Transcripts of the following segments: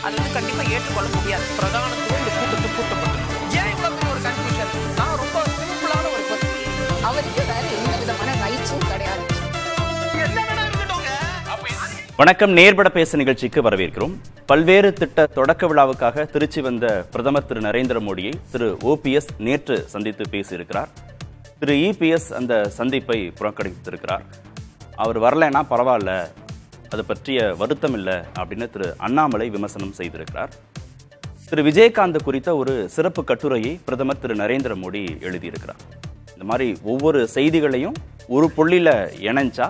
அது வந்து கண்டிப்பா ஏற்றுக்கொள்ள முடியாது. பிரதானத்துவம் இந்த கூட்டத்துக்கு கூட்டப்பட்டது. ஏன் இவ்வளவு பெரிய ஒரு கன்ஃபியூஷன்? நான் ரொம்ப சிம்பிளான ஒரு பர்சன். அவருக்கு வேற எந்த விதமான ரைட்ஸும் கிடையாது. வணக்கம். நேர்பட பேச நிகழ்ச்சிக்கு வரவேற்கிறோம். பல்வேறு திட்ட தொடக்க விழாவுக்காக திருச்சி வந்த பிரதமர் திரு நரேந்திர மோடியை திரு OPS நேற்று சந்தித்து பேசியிருக்கிறார். திரு EPS அந்த சந்திப்பை புறக்கணித்திருக்கிறார். அவர் வரலைன்னா பரவாயில்ல, அது பற்றிய வருத்தம் இல்லை அப்படின்னு திரு அண்ணாமலை விமர்சனம் செய்திருக்கிறார். திரு விஜயகாந்த் குறித்த ஒரு சிறப்பு கட்டுரையை பிரதமர் திரு நரேந்திர மோடி எழுதியிருக்கிறார். இந்த மாதிரி ஒவ்வொரு செய்திகளையும் ஒரு புள்ளியில இணைஞ்சா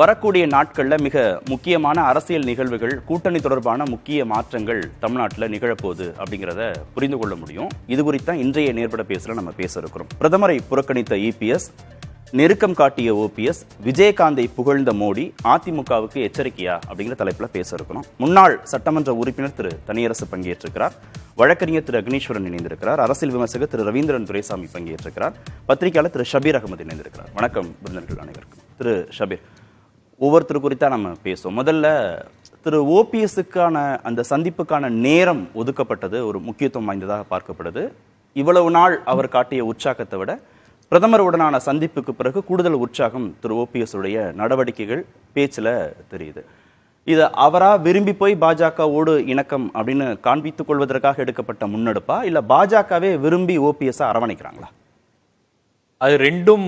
வரக்கூடிய நாட்களில் மிக முக்கியமான அரசியல் நிகழ்வுகள், கூட்டணி தொடர்பான முக்கிய மாற்றங்கள் தமிழ்நாட்டில் நிகழப்போகுது அப்படிங்கிறத புரிந்து கொள்ள முடியும். இது குறித்தான் இன்றைய நேர்பட பேசல நம்ம பேச இருக்கிறோம். பிரதமரை புறக்கணித்த EPS, நெருக்கம் காட்டிய OPS, விஜயகாந்தை புகழ்ந்த மோடி, அதிமுகவுக்கு எச்சரிக்கையா அப்படிங்கிற தலைப்பில் பேச இருக்கிறோம். முன்னாள் சட்டமன்ற உறுப்பினர் திரு தனியரசு பங்கேற்றிருக்கிறார். வழக்கறிஞர் திரு அக்னீஸ்வரன் இணைந்திருக்கிறார். அரசியல் விமர்சகர் திரு ரவீந்திரன் துரைசாமி பங்கேற்றிருக்கிறார். பத்திரிகையாளர் திரு ஷபீர் அகமது இணைந்திருக்கிறார். வணக்கம் விருந்தினர்கள் அனைவருக்கும். திரு ஷபீர், ஒவ்வொருத்தர் குறித்தா நம்ம பேசுவோம். முதல்ல திரு OPSக்கான அந்த சந்திப்புக்கான நேரம் ஒதுக்கப்பட்டது ஒரு முக்கியத்துவம் வாய்ந்ததாக பார்க்கப்படுது. இவ்வளவு நாள் அவர் காட்டிய உற்சாகத்தை விட பிரதமருடனான சந்திப்புக்கு பிறகு கூடுதல் உற்சாகம் திரு OPS உடைய நடவடிக்கைகள், பேச்சில் தெரியுது. இது அவரா விரும்பி போய் பாஜகவோடு இணக்கம் அப்படின்னு காண்பித்துக் கொள்வதற்காக எடுக்கப்பட்ட முன்னெடுப்பா, இல்ல பாஜகவே விரும்பி OPS அரவணைக்கிறாங்களா? அது ரெண்டும்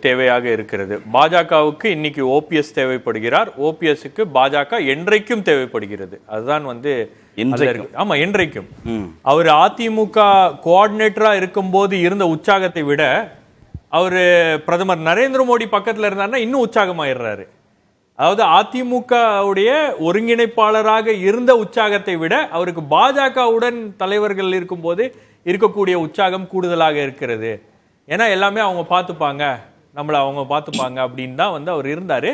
தேவையாக இருக்கிறது. பாஜகவுக்கு இன்னைக்கு OPS தேவைப்படுகிறார், OPSக்கு பாஜக என்றைக்கும் தேவைப்படுகிறது. அதுதான் ஆமா, என்றைக்கும். அவர் அதிமுக கோஆர்டினேட்டரா இருக்கும்போது இருந்த உற்சாகத்தை விட அவரு பிரதமர் நரேந்திர மோடி பக்கத்துல இருந்தாருன்னா இன்னும் உற்சாகமாயிடுறாரு. அதாவது அதிமுகவுடைய ஒருங்கிணைப்பாளராக இருந்த உற்சாகத்தை விட அவருக்கு பாஜகவுடன் தலைவர்கள் இருக்கும்போது இருக்கக்கூடிய உற்சாகம் கூடுதலாக இருக்கிறது. ஏன்னா எல்லாமே அவங்க பார்த்துப்பாங்க, நம்மளை அவங்க பார்த்துப்பாங்க அப்படின்னு தான் அவர் இருந்தார்.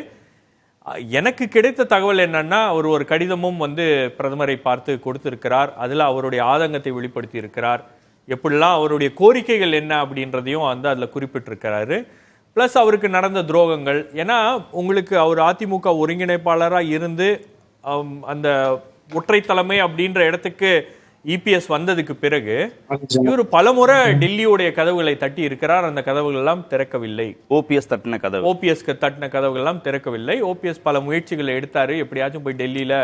எனக்கு கிடைத்த தகவல் என்னன்னா, அவர் ஒரு கடிதமும் பிரதமரை பார்த்து கொடுத்திருக்கிறார். அதில் அவருடைய ஆதங்கத்தை வெளிப்படுத்தி இருக்கிறார். எப்படிலாம் அவருடைய கோரிக்கைகள் என்ன அப்படின்றதையும் அதில் குறிப்பிட்டிருக்கிறாரு. ப்ளஸ் அவருக்கு நடந்த துரோகங்கள். ஏன்னா உங்களுக்கு அவர் அதிமுக ஒருங்கிணைப்பாளராக இருந்து அந்த ஒற்றை தலைமை அப்படின்ற இடத்துக்கு EPS வந்ததுக்கு பிறகு இவர் பலமுறை டெல்லியுடைய கதவுகளை தட்டி இருக்கிறார். அந்த கதவுகள் எல்லாம் திறக்கவில்லை. OPS தட்டின கதவுகள் எல்லாம் திறக்கவில்லை. OPS பல முயற்சிகளை எடுத்தாரு. எப்படியாச்சும் போய் டெல்லியில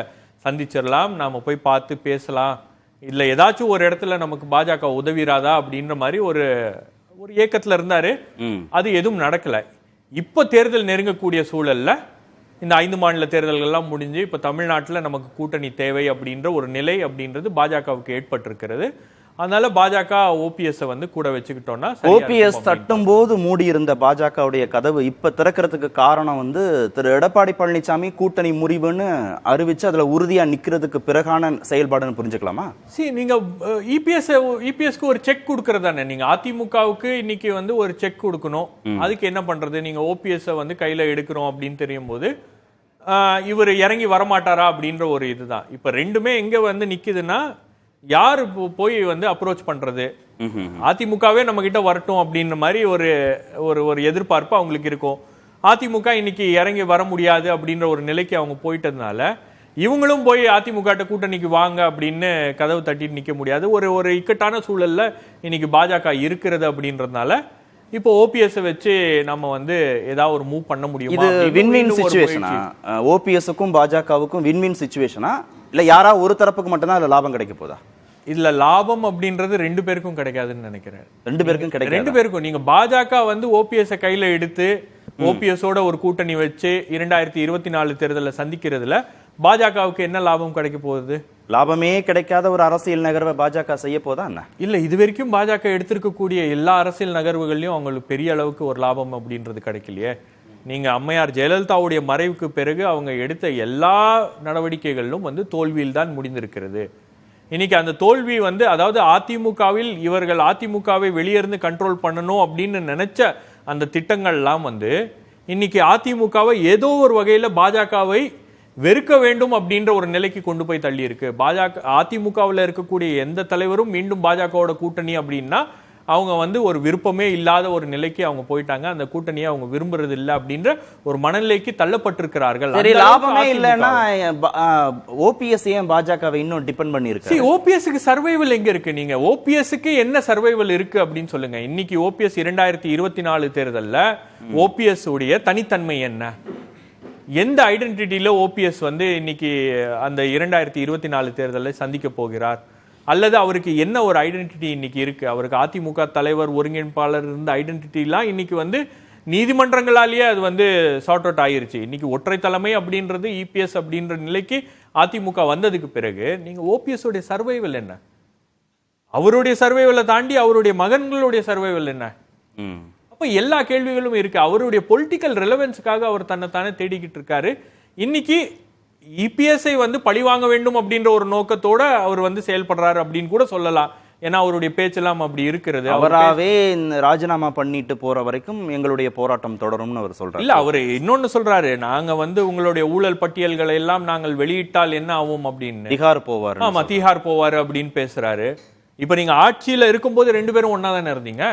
சந்திச்சிடலாம், நாம போய் பார்த்து பேசலாம், இல்ல ஏதாச்சும் ஒரு இடத்துல நமக்கு பாஜக உதவிராதா அப்படின்ற மாதிரி ஒரு ஏக்கத்துல இருந்தாரு. அது எதுவும் நடக்கல. இப்ப தேர்தல் நெருங்கக்கூடிய சூழல்ல இந்த 5 மாநில தேர்தல்கள்லாம் முடிஞ்சு இப்ப தமிழ்நாட்டில் நமக்கு கூட்டணி தேவை அப்படின்ற ஒரு நிலை அப்படின்றது பாஜகவுக்கு ஏற்பட்டிருக்கிறது. அதனால பாஜக OPS கூட வச்சுக்கிட்டோம்னா, OPS தட்டும் போது மூடி இருந்த பாஜகவுடைய கதவு இப்ப திறக்கிறதுக்கு காரணம் திரு எடப்பாடி பழனிசாமி கூட்டணி முறிவுன்னு அறிவிச்சு அதுல உறுதியா நிக்கிறதுக்கு பிறகான செயல்பாடுன்னு புரிஞ்சுக்கலாமா? நீங்க EPSக்கு ஒரு செக் கொடுக்கறதானே. நீங்க அதிமுகவுக்கு இன்னைக்கு ஒரு செக் கொடுக்கணும். அதுக்கு என்ன பண்றது? நீங்க OPS கையில எடுக்கிறோம் அப்படின்னு தெரியும் போது இவர் இறங்கி வரமாட்டாரா அப்படின்ற ஒரு இதுதான். இப்ப ரெண்டுமே எங்க நிக்குதுன்னா, யாரு போய் அப்ரோச் பண்றது? அதிமுகவே நம்ம கிட்ட வரட்டும் அப்படின்ற மாதிரி ஒரு எதிர்பார்ப்பு அவங்களுக்கு இருக்கும். அதிமுக இன்னைக்கு இறங்கி வர முடியாது அப்படின்ற ஒரு நிலைக்கு அவங்க போயிட்டதுனால இவங்களும் போய் அதிமுக கூட்டணிக்கு வாங்க அப்படின்னு கதவு தட்டிட்டு நிக்க முடியாது. ஒரு இக்கட்டான சூழல்ல இன்னைக்கு பாஜக இருக்கிறது அப்படின்றதுனால இப்போ OPS வச்சு நம்ம ஏதாவது ஒரு மூவ் பண்ண முடியுமா? இது வின்-வின் சிச்சுவேஷனா? OPSக்கும் பாஜகவுக்கும் வின்-வின் சிச்சுவேஷனா, இல்ல யாரா ஒரு தரப்புக்கு மட்டும்தான் அதுல லாபம் கிடைக்க போதா? இதுல லாபம் அப்படின்றது ரெண்டு பேருக்கும் கிடைக்காதுன்னு நினைக்கிறேன். ரெண்டு பேருக்கும் நீங்க பாஜக OPS கையில எடுத்து OPS ஓட ஒரு கூட்டணி வச்சு 2024 தேர்தலை சந்திக்கிறதுல பாஜகவுக்கு என்ன லாபம் கிடைக்க போகுது? லாபமே கிடைக்காத ஒரு அரசியல் நகர்வை பாஜக செய்ய போதா என்ன? இல்ல, இது வரைக்கும் பாஜக எடுத்திருக்கக்கூடிய எல்லா அரசியல் நகர்வுகள்லயும் அவங்களுக்கு பெரிய அளவுக்கு ஒரு லாபம் அப்படின்றது கிடைக்கலையே. நீங்க அம்மையார் ஜெயலலிதாவுடைய மறைவுக்கு பிறகு அவங்க எடுத்த எல்லா நடவடிக்கைகளிலும் தோல்வியில் தான் முடிந்திருக்கிறது. இன்னைக்கு அந்த தோல்வி அதாவது அதிமுகவில் இவர்கள் அதிமுகவை வெளியிருந்து கண்ட்ரோல் பண்ணணும் அப்படின்னு நினைச்ச அந்த திட்டங்கள்லாம் இன்னைக்கு அதிமுகவை ஏதோ ஒரு வகையில பாஜகவை வெறுக்க வேண்டும் அப்படின்ற ஒரு நிலைக்கு கொண்டு போய் தள்ளி இருக்கு. பாஜக அதிமுகவில் இருக்கக்கூடிய எந்த தலைவரும் மீண்டும் பாஜகவோட கூட்டணி அப்படின்னா அவங்க வந்து ஒரு விருப்பமே இல்லாத ஒரு நிலைக்கு அவங்க போயிட்டாங்க. அந்த கூட்டணியை அவங்க விரும்புறது இல்லை அப்படின்ற ஒரு மனநிலைக்கு தள்ளப்பட்டிருக்கிறார்கள். சரி, லாபமே இல்லைன்னா ஓபிஎஸ் ஏன் பாஜகவை இன்னும் டிபெண்ட் பண்ணிருக்கு? ஓபிஎஸ்க்கு சர்வைவல் எங்க இருக்கு? நீங்க ஓபிஎஸ்க்கு என்ன சர்வைவல் இருக்கு அப்படின்னு சொல்லுங்க. இன்னைக்கு ஓபிஎஸ் 2024 தேர்தல்ல ஓபிஎஸ் உடைய தனித்தன்மை என்ன? எந்த ஐடென்டிட்டியில ஓபிஎஸ் வந்து இன்னைக்கு அந்த 2024 தேர்தலை சந்திக்க போகிறார்? அல்லது அவருக்கு என்ன ஒரு ஐடென்டிட்டி இன்னைக்கு இருக்கு? அவருக்கு அதிமுக தலைவர், ஒருங்கிணைப்பாளர் இருந்த ஐடென்டிட்டிலாம் இன்னைக்கு வந்து நீதிமன்றங்களாலேயே அது வந்து சார்ட் அவுட் ஆயிருச்சு. இன்னைக்கு ஒற்றை தலைமை அப்படின்றது இபிஎஸ் அப்படின்ற நிலைக்கு அதிமுக வந்ததுக்கு பிறகு நீங்க ஓபிஎஸ் உடைய சர்வைவல் என்ன? அவருடைய சர்வைவலை தாண்டி அவருடைய மகன்களுடைய சர்வைவல் என்ன? எல்லா கேள்விகளும் இருக்கு. அவருடைய பொலிட்டிக்கல் ரெலவென்ஸுக்காக அவர் தன்னைத்தானே தேடிக்கிட்டு இருக்காரு. இன்னைக்கு இபிஎஸ்ஐ வந்து பழி வாங்க வேண்டும் அப்படின்ற ஒரு நோக்கத்தோட அவர் வந்து செயல்படுறாரு அப்படின்னு கூட சொல்லலாம். ஏன்னா அவருடைய பேச்செல்லாம் அப்படி இருக்கிறது. அவராவே ராஜினாமா பண்ணிட்டு போற வரைக்கும் எங்களுடைய போராட்டம் தொடரும்னு அவர் சொல்றாரு. இல்ல, அவர் இன்னொன்னு சொல்றாரு, நாங்க வந்து உங்களுடைய ஊழல் பட்டியல்களை எல்லாம் நாங்கள் வெளியிட்டால் என்ன ஆகும் அப்படின்னு. திஹார் போவார். ஆமா, திஹார் போவாரு அப்படின்னு பேசுறாரு. இப்ப நீங்க ஆட்சியில இருக்கும்போது 2 பேரும் ஒன்னா தானே இருந்தீங்க.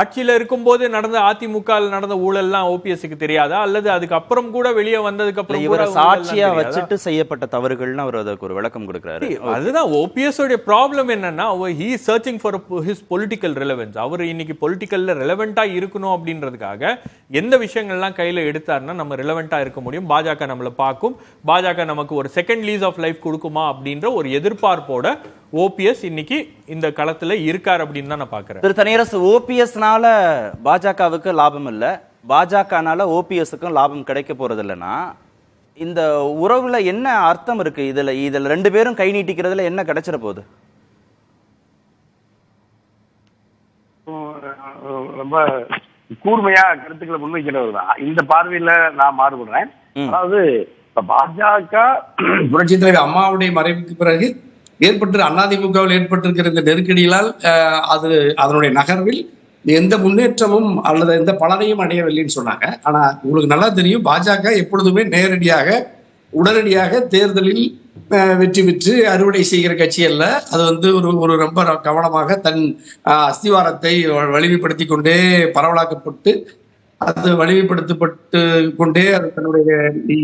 ஆட்சியில இருக்கும்போது நடந்த அதிமுக நடந்த ஊழல்லாம் ஓபிஎஸ்க்கு தெரியாதா? அல்லது அதுக்கு அப்புறம் கூட வெளியே வந்ததுக்கு அப்புறம் கூட சாட்சியா வச்சுட்டு செய்யப்பட்ட தவறுகள்னு அவர் அதுக்கு ஒரு விளக்கம் கொடுக்கிறாரு. அதுதான் ஓபிஎஸ் உடைய ப்ராப்ளம் என்னன்னா, he is searching for his political relevance. அவர் இன்னைக்கு பொலிட்டிக்கல்ல ரெலவெண்டா இருக்கணும் அப்படின்றதுக்காக எந்த விஷயங்கள்லாம் கையில எடுத்தாருன்னா நம்ம ரெலவெண்டா இருக்க முடியும், பாஜக நம்மளை பார்க்கும், பாஜக நமக்கு ஒரு செகண்ட் லீஸ் ஆஃப் லைஃப் கொடுக்குமா அப்படின்ற ஒரு எதிர்பார்ப்போட ஓபிஎஸ் இன்னைக்கு இந்த களத்துல இருக்கார் அப்படின்னு தான் நான் பாக்குறேன். திரு தனியரசு, ஓபிஎஸ்னால பாஜகவுக்கு லாபம் இல்ல, பாஜகனால ஓபிஎஸ்க்கும் லாபம் கிடைக்க போறது இல்லைன்னா இந்த உறவுல என்ன அர்த்தம் இருக்கு? இதுல 2 பேரும் கை நீட்டிக்கிறதுல என்ன கிடைச்சிட போகுது? ரொம்ப கூர்மையா கருத்துக்களை முன்வைக்கிறவர் தான். இந்த பார்வையில நான் மாறுபடுறேன். அதாவது பாஜக புரட்சி தலைவர் அம்மாவுடைய மறைவுக்கு பிறகு அதிமுகவில் ஏற்பட்டிருக்கிற இந்த நெருக்கடிகளால் அதனுடைய நகர்வில் எந்த முன்னேற்றமும் அல்லது எந்த பலனையும் அடையவில்லைன்னு சொன்னாங்க. ஆனா உங்களுக்கு நல்லா தெரியும், பாஜக எப்பொழுதுமே உடனடியாக தேர்தலில் வெற்றி பெற்று அறுவடை செய்கிற கட்சி அல்ல. அது வந்து ஒரு ரொம்ப கவனமாக தன் அஸ்திவாரத்தை வலிமைப்படுத்தி கொண்டே பரவலாக்கப்பட்டு அது வலிமைப்படுத்தப்பட்டு கொண்டே அது தன்னுடைய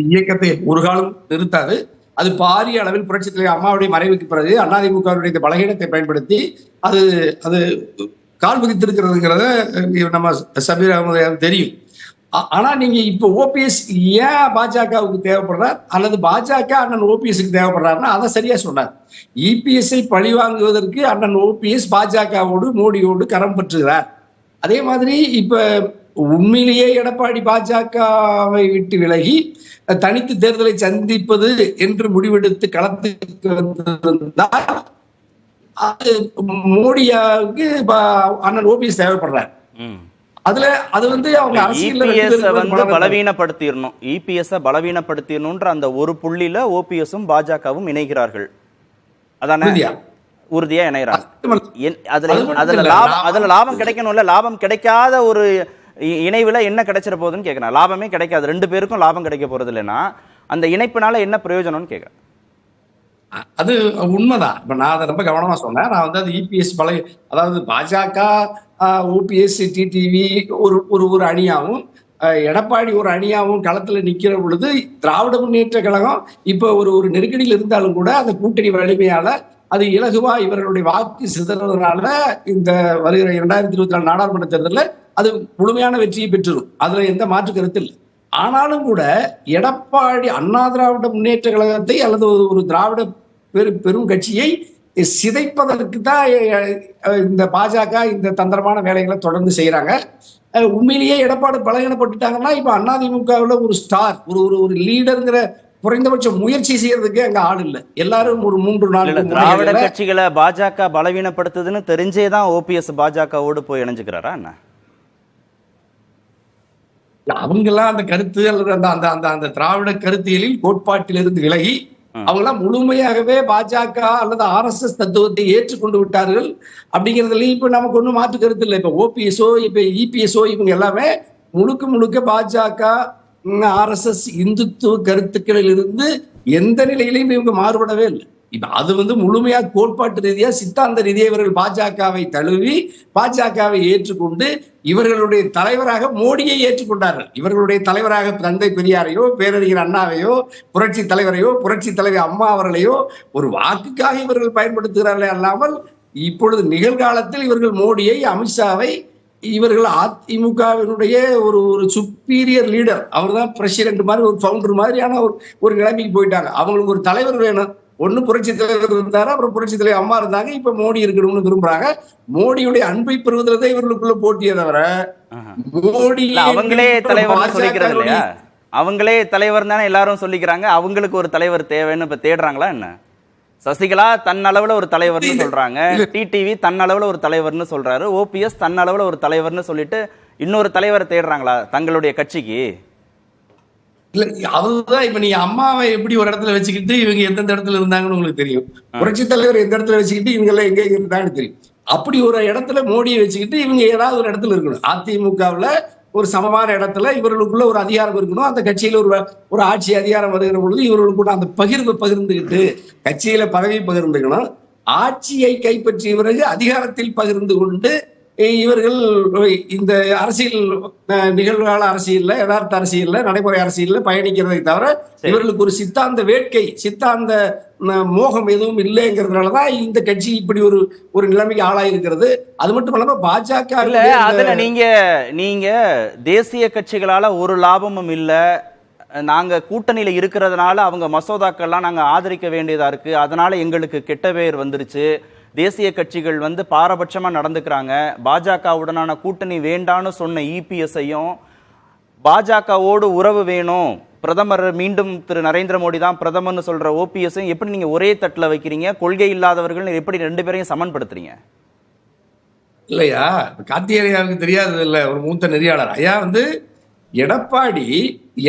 இயக்கத்தை ஒரு காலம் நிறுத்தாது. அது பாரிய அளவில் புரட்சி தலைவர் அம்மாவுடைய மறைவுக்கு பிறகு அதிமுகவுடைய இந்த பலகீனத்தை பயன்படுத்தி அது கால் பதித்திருக்கிறதுங்கிறத நம்ம சபீர் அகமது தெரியும். ஆனா நீங்க இப்ப ஓபிஎஸ் ஏன் பாஜகவுக்கு தேவைப்படுறார் அல்லது பாஜக அண்ணன் ஓபிஎஸ்க்கு தேவைப்படுறாருன்னா அதை சரியா சொன்னார். இபிஎஸ்ஐ பழி வாங்குவதற்கு அண்ணன் ஓபிஎஸ் பாஜகவோடு மோடியோடு கரம் பற்றுகிறார். அதே மாதிரி இப்ப உண்மையிலேயே எடப்பாடி பாஜகவை விட்டு விலகி தனித்து தேர்தலை சந்திப்பது என்று முடிவெடுத்து களத்துக்கு வந்திருந்தால் அது மோடியாவுக்கு அண்ணன் ஓபிஎஸ் தேவைப்படுறார். அது வந்து அவங்க பலவீனப்படுத்திடணும், இபிஎஸ் பலவீனப்படுத்திடணும்ன்ற அந்த ஒரு புள்ளியில ஓபிஎஸும் பாஜகவும் இணைகிறார்கள். அதானே உறுதியா இணைகிறாங்க. அதுல லாபம் கிடைக்கணும்ல, லாபம் கிடைக்காத ஒரு இணைவுல என்ன கிடைச்சிட போகுதுன்னு கேட்கிறேன். லாபமே கிடைக்காது, 2 பேருக்கும் லாபம் கிடைக்க போறது இல்லைன்னா அந்த இணைப்புனால என்ன பிரயோஜனம்னு கேட்கிறேன். அது உண்மைதான். இப்ப நான் அதை ரொம்ப கவனமா சொன்னேன். நான் வந்து அது இபிஎஸ் அதாவது பாஜக ஓபிஎஸ் டிடிவி ஒரு அணியாவும் எடப்பாடி ஒரு அணியாவும் களத்துல நிக்கிற பொழுது திராவிட முன்னேற்ற கழகம் இப்ப ஒரு நெருக்கடியில் இருந்தாலும் கூட அந்த கூட்டணி வலிமையால அது இலகுவா இவர்களுடைய வாக்கு சிதறதுனால இந்த வருகிற 2024 நாடாளுமன்ற தேர்தலில் அது முழுமையான வெற்றியை பெற்றிடும். அதுல எந்த மாற்று கருத்து இல்லை. ஆனாலும் கூட எடப்பாடி அண்ணா திராவிட முன்னேற்ற கழகத்தை அல்லது ஒரு திராவிட பெரும் கட்சியை சிதைப்பதற்கு தான் இந்த பாஜக இந்த தந்திரமான வேலைகளை தொடர்ந்து செய்யறாங்க. உண்மையிலேயே எடப்பாடி பலகீனப்பட்டுட்டாங்கன்னா இப்ப அதிமுகவில் ஒரு ஸ்டார் ஒரு லீடருங்கிற குறைந்தபட்ச முயற்சி செய்யறதுக்கு அங்க ஆள் இல்ல. எல்லாரும் ஒரு 3-4 திராவிட கட்சிகளை பாஜக பலவீனப்படுத்துதுன்னு தெரிஞ்சேதான் ஓபிஎஸ் பாஜகவோடு போய் இணைஞ்சுக்கிறாரா என்ன? அவங்க எல்லாம் அந்த கருத்து அல்லது அந்த திராவிட கருத்தியலில் கோட்பாட்டிலிருந்து விலகி அவங்க எல்லாம் முழுமையாகவே பாஜக அல்லது RSS தத்துவத்தை ஏற்றுக்கொண்டு விட்டார்கள் அப்படிங்கிறதுல இப்ப நமக்கு ஒண்ணும் மாற்று கருத்து இல்லை. இப்ப ஓபிஎஸ்ஓ இப்ப இபிஎஸ்ஓ இவங்க எல்லாமே முழுக்க பாஜக RSS இந்துத்துவ கருத்துக்களில் இருந்து எந்த நிலையிலையும் இவங்க மாறுபடவே இல்லை. இப்ப அது முழுமையா கோட்பாட்டு ரீதியா சித்தாந்த ரீதியா இவர்கள் பாஜகவை தழுவி பாஜகவை ஏற்றுக்கொண்டு இவர்களுடைய தலைவராக மோடியை ஏற்றுக்கொண்டார்கள். இவர்களுடைய தலைவராக தந்தை பெரியாரையோ பேரறிஞர் அண்ணாவையோ புரட்சி தலைவரையோ புரட்சி தலைவர் அம்மா அவர்களையோ ஒரு வாக்குக்காக இவர்கள் பயன்படுத்துகிறார்களே அல்லாமல் இப்பொழுது நிகழ்காலத்தில் இவர்கள் மோடியை அமித்ஷாவை இவர்கள் அதிமுகவினுடைய ஒரு சுப்பீரியர் லீடர், அவர் தான் பிரசிடென்ட் மாதிரி ஒரு ஃபவுண்டர் மாதிரியான ஒரு நிலைமைக்கு போயிட்டாங்க. அவங்களுக்கு ஒரு தலைவர் வேணும். ஒண்ணு புரட்சி தலைவர் இருந்தாரு, அப்புறம் புரட்சி தலைவர் அம்மா இருந்தாங்க, இப்ப மோடி இருக்கணும்னு விரும்புறாங்க. மோடியுடைய அன்பை பெறுவதில்தான் இவர்களுக்குள்ள போட்டியே தவிர மோடி அவங்களே தலைவர் சொல்லிக்கிறது இல்லையா? அவங்களே தலைவர் தானே எல்லாரும் சொல்லிக்கிறாங்க. அவங்களுக்கு ஒரு தலைவர் தேவைன்னு இப்ப தேடுறாங்களா என்ன? சசிகலா தன் அளவுல ஒரு தலைவர்னு சொல்றாங்க, டிடிவி தன் அளவுல ஒரு தலைவர்னு சொல்றாரு, ஓபிஎஸ் தன் அளவுல ஒரு தலைவர்னு சொல்லிட்டு இன்னொரு தலைவரை தேடுறாங்களா தங்களுடைய கட்சிக்கு? இல்ல அதுதான் இப்ப நீங்க அம்மாவை எப்படி ஒரு இடத்துல வச்சுக்கிட்டு இவங்க எந்தெந்த இடத்துல இருந்தாங்கன்னு உங்களுக்கு தெரியும். புரட்சி தலைவர் எந்த இடத்துல வச்சுக்கிட்டு இவங்க எல்லாம் எங்க இருந்தாங்கன்னு தெரியும். அப்படி ஒரு இடத்துல மோடியை வச்சுக்கிட்டு இவங்க ஏதாவது ஒரு இடத்துல இருக்கணும். அதிமுகவுல ஒரு சமமான இடத்துல இவர்களுக்குள்ள ஒரு அதிகாரம் இருக்கணும். அந்த கட்சியில ஒரு ஆட்சி அதிகாரம் வருகிற பொழுது இவர்களுக்குள்ள அந்த பகிர்ந்துகிட்டு கட்சியில பதவி பகிர்ந்துக்கணும். ஆட்சியை கைப்பற்றிய பிறகு அதிகாரத்தில் பகிர்ந்து கொண்டு இவர்கள் இந்த அரசியல் நிகழ்வுகால அரசியல்ல யதார்த்த அரசியல்ல நடைமுறை அரசியல்ல பயணிக்கிறதை தவிர இவர்களுக்கு ஒரு சித்தாந்த வேட்கை சித்தாந்த மோகம் எதுவும் இல்லைங்கிறதுனாலதான் இந்த கட்சி இப்படி ஒரு நிலைமைக்கு ஆளாயிருக்கிறது. அது மட்டும் இல்லாம பாஜக அதுல நீங்க தேசிய கட்சிகளால ஒரு லாபமும் இல்ல, நாங்க கூட்டணியில இருக்கிறதுனால அவங்க மசோதாக்கள்லாம் நாங்க ஆதரிக்க வேண்டியதா இருக்கு, அதனால எங்களுக்கு கெட்ட பெயர் வந்துருச்சு, தேசிய கட்சிகள் பாரபட்சமா நடந்துக்கிறாங்க, பாஜகவுடனான கூட்டணி வேண்டான்னு சொன்ன இபிஎஸ்ஐயும் பாஜகவோடு உறவு வேணும், பிரதமர் மீண்டும் திரு நரேந்திர மோடி தான் பிரதமர்னு சொல்ற ஓபிஎஸ்ஐயும் எப்படி நீங்க ஒரே தட்டுல வைக்கிறீங்க? கொள்கை இல்லாதவர்கள் எப்படி ரெண்டு பேரையும் சமன்படுத்துறீங்க? இல்லையா, கார்த்திகேயனுக்கு தெரியாது இல்ல, ஒரு மூத்த நெறியாளர் ஐயா எடப்பாடி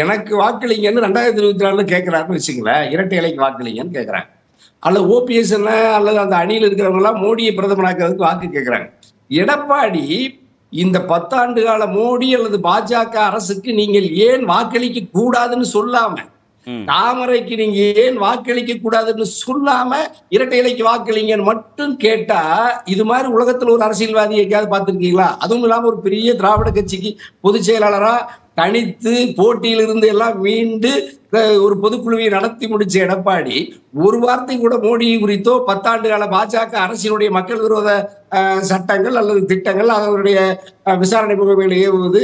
எனக்கு வாக்களிங்கன்னு 2024 கேட்கிறாருன்னு வச்சுங்களேன், இரட்டை இலைக்கு வாக்களிங்கன்னு கேட்கிறாங்க. அல்லது ஓபிஎஸ் என்ன அல்லது அந்த அணியில் இருக்கிறவங்க எல்லாம் மோடியை பிரதமராக்கிறதுக்கு வாக்கு கேட்கிறாங்க. எடப்பாடி இந்த 10 ஆண்டு கால மோடி அல்லது பாஜக அரசுக்கு நீங்கள் ஏன் வாக்களிக்க கூடாதுன்னு சொல்லாம, தாமரைக்கு நீங்க ஏன் வாக்களிக்க கூடாதுன்னு சொல்லாம இரட்டை இலைக்கு வாக்களிங்கன்னு மட்டும் கேட்டா, இது மாதிரி உலகத்துல ஒரு அரசியல்வாதி எங்கேயாவது பார்த்திருக்கீங்களா? அதுவும் இல்லாம ஒரு பெரிய திராவிட கட்சிக்கு பொதுச் செயலாளரா தனித்து போட்டியிலிருந்து எல்லாம் மீண்டு ஒரு பொதுக்குழுவை நடத்தி முடிச்ச எடப்பாடி ஒரு வார்த்தை கூட மோடி குறித்தோ 10 ஆண்டு கால பாஜக அரசினுடைய மக்கள் விரோத சட்டங்கள் அல்லது திட்டங்கள், அதனுடைய விசாரணை முகமைகளை ஏவுவது,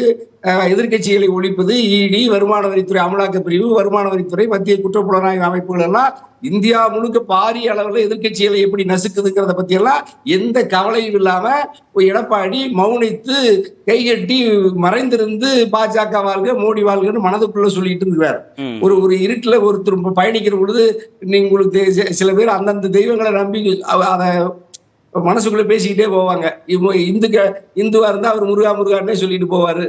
எதிர்கட்சிகளை ஒழிப்பது, இடி, வருமான வரித்துறை அமலாக்க பிரிவு, வருமான வரித்துறை, மத்திய குற்றப்புலனாய்வு அமைப்புகள் எல்லாம் இந்தியா முழுக்க பாரிய அளவில் எதிர்கட்சிகளை எப்படி நசுக்குதுங்கிறத பத்தி எல்லாம் எந்த கவலையும் இல்லாம எடப்பாடி மௌனித்து கைகட்டி மறைந்திருந்து பாஜக வாழ்க மோடி வாழ்கன்னு மனதுக்குள்ள சொல்லிட்டு இருக்கிறார். ஒரு இருட்டுல ஒருத்தர் பயணிக்கிற பொழுது உங்களுக்கு சில பேர் அந்தந்த தெய்வங்களை நம்பி அதை மனசுக்குள்ள பேசிக்கிட்டே போவாங்க. இந்துவா இருந்தா அவர் முருகா முருகான்னே சொல்லிட்டு போவாரு.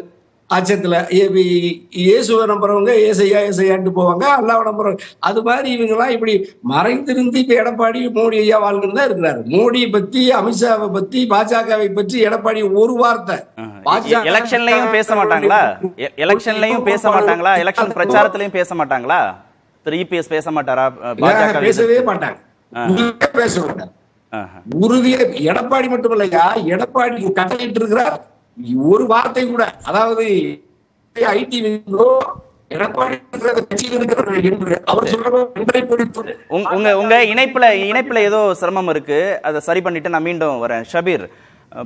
அச்சத்துல இயேசுவை நம்புறவங்க ஏசையா ஏசையான்ட்டு போவாங்க, அல்லாஹ்வை நம்புறவங்க. அது மாதிரி இவங்க எல்லாம் இப்படி மறைந்திருந்து இப்ப எடப்பாடி மோடி ஐயா வாழ்ந்துன்னு தான் இருக்கிறாரு. மோடியை பத்தி, அமித்ஷாவை பத்தி, பாஜகவை பற்றி எடப்பாடி ஒரு வார்த்தை எலெக்ஷன்லயும் பேச மாட்டாங்களா? எலெக்ஷன் பிரச்சாரத்திலையும் பேச மாட்டாங்களா? திரு இபிஎஸ் பேச மாட்டாரா? பேசவே மாட்டாங்க, பேச மாட்டாங்க. உறுதியா எடப்பாடி மட்டுமல்லையா, எடப்பாடி கட்டளையிட்டு இருக்கிறார் ஒரு வார்த்தை கூட. அதாவது ஐடி உங்க இணைப்புல ஏதோ சிரமம் இருக்கு, அதை சரி பண்ணிட்டு நான் மீண்டும் வரேன். ஷபீர்,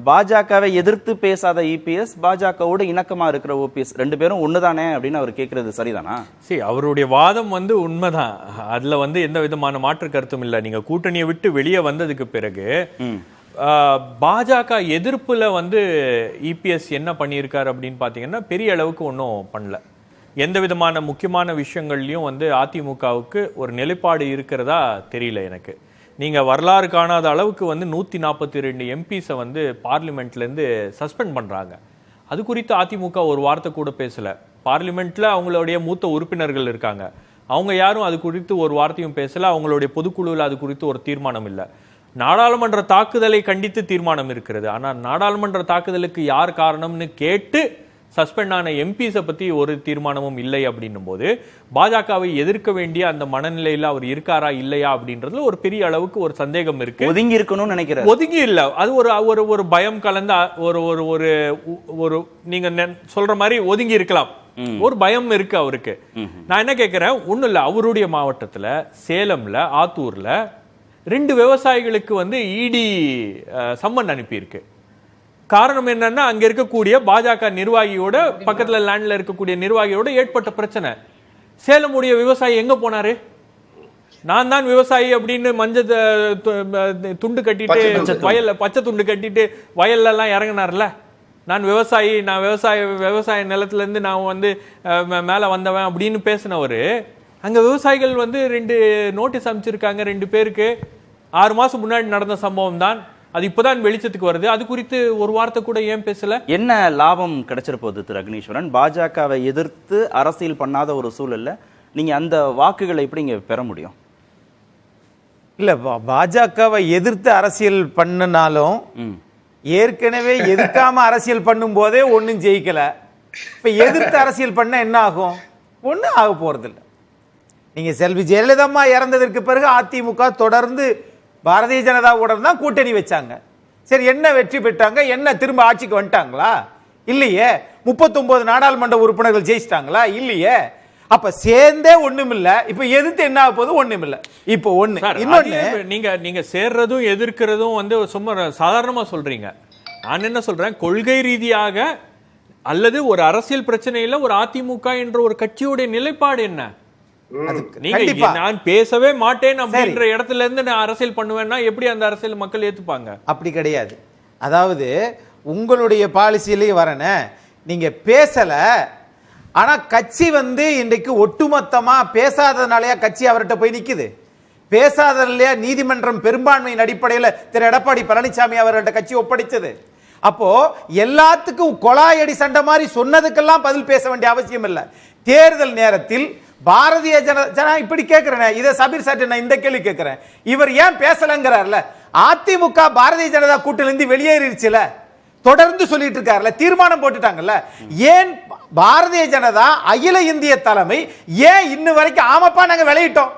பாஜகவை எதிர்த்து பேசாத இபிஎஸ், பாஜகவோடு இணக்கமா இருக்கிற ஓபிஎஸ், ரெண்டு பேரும் ஒண்ணுதானே அப்படின்னு அவர் கேட்கறது சரிதானா? சரி, அவருடைய வாதம் உண்மைதான். அதுல எந்த விதமான மாற்று கருத்தும் இல்லை. நீங்க கூட்டணியை விட்டு வெளியே வந்ததுக்கு பிறகு பாஜக எதிர்ப்புல இபிஎஸ் என்ன பண்ணியிருக்காரு அப்படின்னு பாத்தீங்கன்னா பெரிய அளவுக்கு ஒன்றும் பண்ணல. எந்த விதமான முக்கியமான விஷயங்கள்லயும் அதிமுகவுக்கு ஒரு நிலைப்பாடு இருக்கிறதா தெரியல எனக்கு. நீங்க வரலாறு காணாத அளவுக்கு 142 எம்பிஸை பார்லிமெண்ட்ல இருந்து சஸ்பெண்ட் பண்றாங்க. அது குறித்து அதிமுக ஒரு வார்த்தை கூட பேசல. பார்லிமெண்ட்ல அவங்களுடைய மூத்த உறுப்பினர்கள் இருக்காங்க, அவங்க யாரும் அது குறித்து ஒரு வார்த்தையும் பேசல. அவங்களுடைய பொதுக்குழுவில் அது குறித்து ஒரு தீர்மானம் இல்லை. நாடாளுமன்ற தாக்குதலை கண்டித்து தீர்மானம் இருக்கிறது. ஆனால் நாடாளுமன்ற தாக்குதலுக்கு யார் காரணம்னு கேட்டு சஸ்பெண்ட் ஆன எம்பிஸை பத்தி ஒரு தீர்மானமும் இல்லை அப்படின்னும் போது பாஜகவை எதிர்க்க வேண்டிய அந்த மனநிலையில அவர் இருக்காரா இல்லையா அப்படின்றதுல ஒரு பெரிய அளவுக்கு ஒரு சந்தேகம் இருக்கு. ஒதுங்கி இருக்கணும்னு நினைக்கிறேன். ஒதுங்கி இல்ல, அது ஒரு ஒரு பயம் கலந்த ஒரு ஒரு ஒரு ஒரு நீங்க சொல்ற மாதிரி ஒதுங்கி இருக்கலாம். ஒரு பயம் இருக்கு அவருக்கு. நான் என்ன கேட்கிறேன், ஒண்ணும் இல்ல, அவருடைய மாவட்டத்துல சேலம்ல ஆத்தூர்ல 2 விவசாயிகளுக்கு வந்து இடி சம்மன் அனுப்பியிருக்கு. காரணம் என்னன்னா அங்க இருக்கக்கூடிய பாஜக நிர்வாகியோட பக்கத்துல லேண்ட்ல இருக்கக்கூடிய நிர்வாகியோட ஏற்பட்ட பிரச்சனை. சேலமுடைய விவசாயி எங்க போனாரு? நான் தான் விவசாயி அப்படின்னு மஞ்சள் துண்டு கட்டிட்டு வயல்ல பச்சை துண்டு கட்டிட்டு வயல்ல எல்லாம் இறங்கினார்ல. நான் விவசாயி, நான் விவசாய நிலத்துல இருந்து நான் வந்து மேல வந்தவன் அப்படின்னு பேசினவரு, அங்க விவசாயிகள் வந்து 2 நோட்டீஸ் அமைச்சிருக்காங்க 2 பேருக்கு. 6 மாசம் முன்னாடி நடந்த சம்பவம் தான், அது இப்பதான் வெளிச்சத்துக்கு வருது. அது குறித்து ஒரு வார்த்தை கூட ஏன் பேசல? என்ன லாபம் கிடைச்சிட போகுது திரு அக்னீஸ்வரன்? பாஜகவை எதிர்த்து அரசியல் பண்ணாத ஒரு சூழல்ல நீங்க அந்த வாக்குகளை எப்படி இங்க பெற முடியும்? இல்ல, பாஜகவை எதிர்த்து அரசியல் பண்ணினாலும் ஏற்கனவே எதிர்க்காம அரசியல் பண்ணும் போதே ஒன்னும் ஜெயிக்கல. இப்ப எதிர்த்து அரசியல் பண்ண என்ன ஆகும்? ஒன்னும் ஆக போறது இல்லை. நீங்க செல்வி ஜெயலலிதா இறந்ததற்கு பிறகு அதிமுக தொடர்ந்து பாரதிய ஜனதாவுடன் தான் கூட்டணி வச்சாங்க. சரி, என்ன வெற்றி பெற்றாங்க? என்ன திரும்ப ஆட்சிக்கு வந்துட்டாங்களா? இல்லையே. 39 நாடாளுமன்ற உறுப்பினர்கள் ஜெயிச்சிட்டாங்களா? இல்லையே. அப்ப சேர்ந்தே ஒண்ணும் இல்ல. இப்ப எதிர்த்து என்ன ஆக போகுது? ஒண்ணும் இல்ல. இப்ப ஒண்ணு இன்னொன்னு, நீங்க சேர்றதும் எதிர்க்கிறதும் வந்து சும்மா சாதாரணமா சொல்றீங்க. நான் என்ன சொல்றேன், கொள்கை ரீதியாக அல்லது ஒரு அரசியல் பிரச்சனையில ஒரு அதிமுக என்ற ஒரு கட்சியுடைய நிலைப்பாடு என்ன? நீங்க நான் பேசவே மாட்டேன் அப்படின்ற இடத்துல இருந்து நான் அரசியல் பண்ணுவேன்னா எப்படி அந்த அரசியல் மக்கள் ஏத்துப்பாங்க? அப்படி கிடையாது. அதாவது உங்களுடைய பாலிசியிலேயே வரனே, நீங்க பேசல, ஆனா கட்சி வந்து இன்றைக்கு ஒட்டுமொத்தமா பேசாததுனாலயா கட்சி அவர்கிட்ட போய் நிக்குது? பேசாததுலயா நீதிமன்றம் பெரும்பான்மையின் அடிப்படையில் திரு எடப்பாடி பழனிசாமி அவர்கள்ட்ட கட்சி ஒப்படைச்சது? அப்போ எல்லாத்துக்கும் கொலாயடி சண்டை மாதிரி சொன்னதுக்கெல்லாம் பதில் பேச வேண்டிய அவசியம் இல்லை. தேர்தல் நேரத்தில் பாரதிய ஜனதா இப்படி கேட்கிறேன், இதை சபீர் சார் நான் இந்த கேள்வி கேட்கிறேன், இவர் ஏன் பேசலங்கிறார்ல? அதிமுக பாரதிய ஜனதா கூட்டிலிருந்து வெளியேறிடுச்சுல, தொடர்ந்து சொல்லிட்டு இருக்காருல, தீர்மானம் போட்டுட்டாங்கல்ல, ஏன் பாரதிய ஜனதா அகில இந்திய தலைமை ஏன் இன்னும் வரைக்கும் ஆமாப்பா நாங்க விளையிட்டோம்,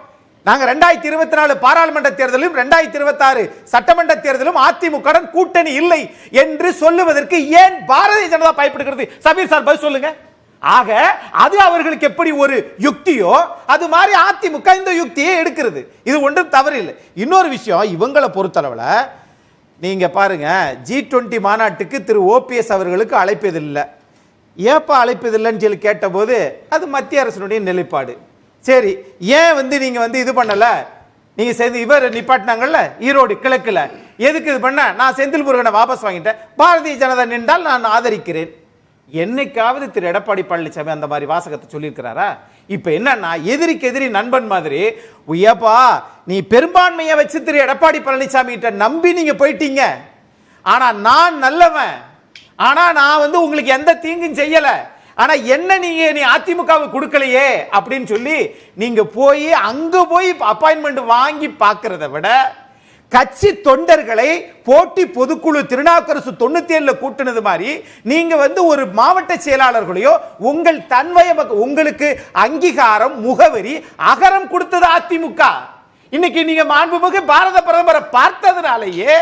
நாங்க 2024 பாராளுமன்ற தேர்தலும் 2026 சட்டமன்ற தேர்தலும் அதிமுக கூட்டணி இல்லை என்று சொல்லுவதற்கு ஏன் பாரதிய ஜனதா பயப்படுகிறது? சபீர் சார் பதில் சொல்லுங்க. ஆக அது அவர்களுக்கு எப்படி ஒரு யுக்தியோ அது மாதிரி அதிமுக இந்த யுக்தியை எடுக்கிறது. இது ஒன்றும் தவறில்லை. இன்னொரு விஷயம், இவங்களை பொறுத்தளவுல நீங்க பாருங்க, G20 மாநாட்டுக்கு திரு OPS அவர்களுக்கு அழைப்பதில்லை. ஏப்பா அழைப்பதில்லைன்னு சொல்லி கேட்டபோது அது மத்திய அரசினுடைய நிலைப்பாடு. சரி, ஏன் வந்து நீங்க வந்து இது பண்ணல? நீங்க சேர்ந்து இவர் நிப்பாட்டினாங்கல்ல ஈரோடு கிழக்குல, எதுக்கு இது பண்ண? நான் செந்தில் முருகனை வாபஸ் வாங்கிட்டேன், பாரதிய ஜனதா நின்றால் நான் ஆதரிக்கிறேன். என்னைக்காவது திரு எடப்பாடி பழனிசாமி அந்த மாதிரி வாசகத்தை சொல்லியிருக்கிறாரா? இப்ப என்னன்னா, எதிரிக்கு எதிரி நண்பன் மாதிரி, உயப்பா நீ பெரும்பான்மையை வச்சு திரு எடப்பாடி பழனிசாமி கிட்ட நம்பி நீங்க போயிட்டீங்க, ஆனா நான் நல்லவன், ஆனா நான் வந்து உங்களுக்கு எந்த தீங்கும் செய்யல, ஆனா என்ன நீ அதிமுகவுக்கு கொடுக்கலையே அப்படின்னு சொல்லி நீங்க போய் அங்க போய் அப்பாயின்மெண்ட் வாங்கி பார்க்கறத விட கட்சி தொண்டர்களை போட்டி பொதுக்குழு திருநாக்கரசு 97 கூட்டினது மாதிரி நீங்க வந்து ஒரு மாவட்ட செயலாளர்களையோ உங்கள் தன்வய உங்களுக்கு அங்கீகாரம் முகவரி அகரம் கொடுத்தது அதிமுக. இன்னைக்கு நீங்க மாண்புமிகு பாரத பிரதமரை பார்த்ததுனாலேயே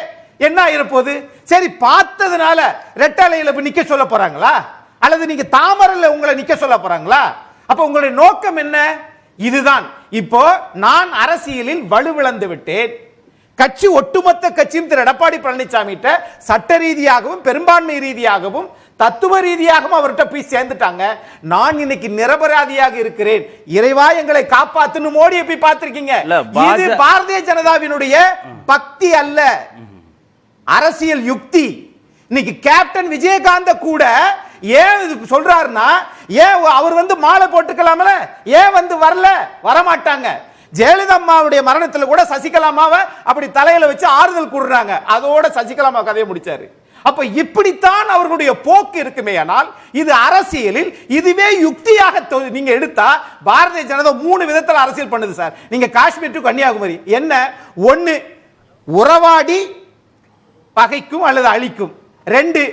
என்ன ஆயிருப்போது? சரி, பார்த்ததுனால ரெட்டாலையில நிக்க சொல்ல போறாங்களா? அல்லது நீங்க தாமரையில் உங்களை நிக்க சொல்ல போறாங்களா? அப்ப உங்களுடைய நோக்கம் என்ன? இதுதான். இப்போ நான் அரசியலில் வலுவிழந்து விட்டேன், கட்சி ஒட்டுமொத்த கட்சியும் திரு எடப்பாடி பழனிசாமி சட்ட ரீதியாகவும் பெரும்பான்மை ரீதியாகவும் தத்துவ ரீதியாகவும் அவர்கிட்ட போய் சேர்ந்துட்டாங்க. நான் இன்னைக்கு நிரபராதியாக இருக்கிறேன், இறைவா எங்களை காப்பாத்துன்னு மோடியை போய் பார்த்திருக்கீங்க. இது பாரதிய ஜனதாவினுடைய பக்தி அல்ல, அரசியல் யுக்தி. இன்னைக்கு கேப்டன் விஜயகாந்த் கூட ஏன் சொல்றாருன்னா, ஏன் அவர் வந்து மாலை போட்டுக்கலாம்ல, ஏன் வந்து வரமாட்டாங்க? ஜெயலலிதா அம்மாவுடைய மரணத்தில் கூட சசிகலாமாவை அப்படி தலையில வச்சு ஆறுதல் கூறுறாங்க, அதோட சசிகலாமா கதையை முடிச்சாரு. அப்ப இப்படித்தான் அவர்களுடைய போக்கு இருக்குமே. ஆனால் இது அரசியலில் இதுவே யுக்தியாக நீங்க எடுத்தா பாரதிய ஜனதா 3 விதத்தில் அரசியல் பண்ணுது சார். நீங்க காஷ்மீர் டு கன்னியாகுமரி என்ன, ஒன்னு உறவாடி பகைக்கும் அல்லது அழிக்கும், 2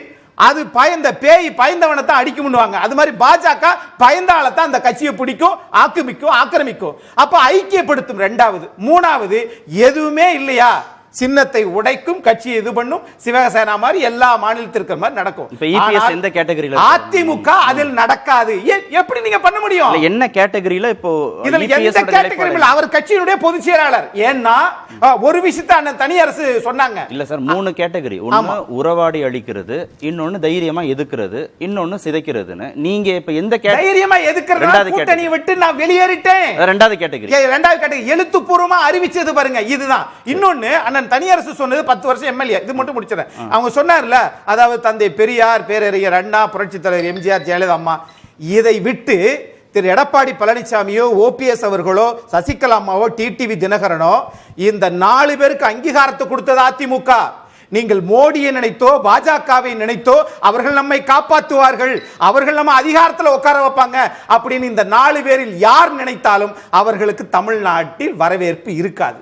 அது பயந்த பேய் பயந்தவனை தான் அடிக்கும்னுவாங்க. அது மாதிரி பாஜக பயந்தால தான் அந்த கட்சியை பிடிக்கும், ஆக்கிரமிக்கும். அப்ப ஐக்கியப்படுத்தும். ரெண்டாவது. மூணாவது, எதுவுமே இல்லையா, சின்னத்தை உடைக்கும், கட்சி இது பண்ணும், சிவசேனா மாதிரி எல்லா மாநிலத்திற்கு மாதிரி நடக்கும். இப்ப இபிஎஸ் எந்த கேட்டகரியில? அதிமுக அதில் நடக்காது. எப்படி நீங்க பண்ண முடியும்? என்ன கேட்டகரியில? இப்போ இதுல எந்த கேட்டகரியில? அவர் கட்சியினுடைய பொதுச் செயலாளர். ஏன்னா ஒரு விஷயத்தை அண்ணன் தனியரசு சொன்னாங்க. இல்ல சார், 3 கேட்டகரி. ஒன்னு உறவாடி அளிக்கிறது, இன்னொன்னு தைரியமா எதுக்குறது, இன்னொன்னு சிதைக்கிறதுன்னு. நீங்க இப்ப எந்த தைரியமா எதுக்குறது? கூட்டணி விட்டு நான் வெளியேறிட்டேன். ரெண்டாவது கேட்டகரி. ரெண்டாவது கேட்டகரி எழுத்துப்பூர்வமா அறிவிச்சது பாருங்க, இதுதான். இன்னொன்னு அண்ணன் தனியரசு சொன்னது 10 வருஷம் எம்எல்ஏ. இது மட்டும் முடிச்சிடறேன். அவங்க சொன்னார்ல, அதாவது தந்தை பெரியார், பேரறிஞர் அண்ணா, புரட்சி தலைவர் எம்ஜிஆர், ஜெயலலிதா அம்மா, இதை விட்டு திரு எடப்பாடி பழனிசாமியோ, ஓபிஎஸ் அவர்களோ, சசிகலா அம்மாவோ, டிடிவி தினகரனோ இந்த 4 பேருக்கு அங்கீகாரத்தை கொடுத்தது அதிமுக. நீங்கள் மோடியை நினைத்தோ பாஜகவை நினைத்தோ அவர்கள் நம்மை காப்பாற்றுவார்கள், அவர்கள் நம்ம அதிகாரத்தில் உட்கார வைப்பாங்க அப்படின்னு இந்த 4 பேரில் யார் நினைத்தாலும் அவர்களுக்கு தமிழ்நாட்டில் வரவேற்பு இருக்காது.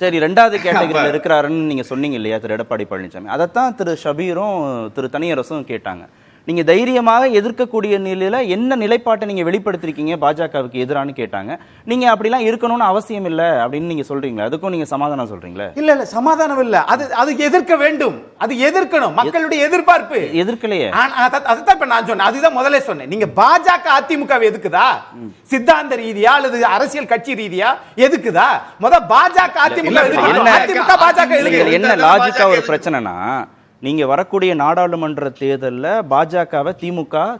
சரி, ரெண்டாவது கேட்டகரியில் இருக்கிறாருன்னு நீங்க சொன்னீங்க இல்லையா திரு எடப்பாடி பழனிசாமி? அதைத்தான் திரு ஷபீரும் திரு தனியரசும் கேட்டாங்க. நீங்க தைரியமாக எதிர்க்கக்கூடிய நிலையில என்ன நிலைப்பாட்டை நீங்க வெளிப்படுத்திருக்கீங்க பாஜகவுக்கு எதிரானு கேட்டாங்க. நீங்க அப்படிலாம் இருக்கணும்னு அவசியம் இல்லை அப்படின்னு நீங்க சொல்றீங்களா? அதுக்கும் நீங்க சமாதானம் சொல்றீங்களா? இல்ல சமாதானம் இல்ல, அது எதிர்க்க வேண்டும், அது எதிர்க்கணும். மக்களுடைய எதிர்பார்ப்பு. எதிர்க்கலையே. அதுதான் இப்ப நான் சொன்னேன், அதுதான் முதல்ல சொன்னேன். நீங்க பாஜக அதிமுக எதுக்குதா? சித்தாந்த ரீதியா அல்லது அரசியல் கட்சி ரீதியா எதுக்குதா? பாஜக அதிமுக என்ன லாஜிக்கா ஒரு பிரச்சனைனா, நீங்க வரக்கூடிய நாடாளுமன்ற தேர்தலில் பாஜகவை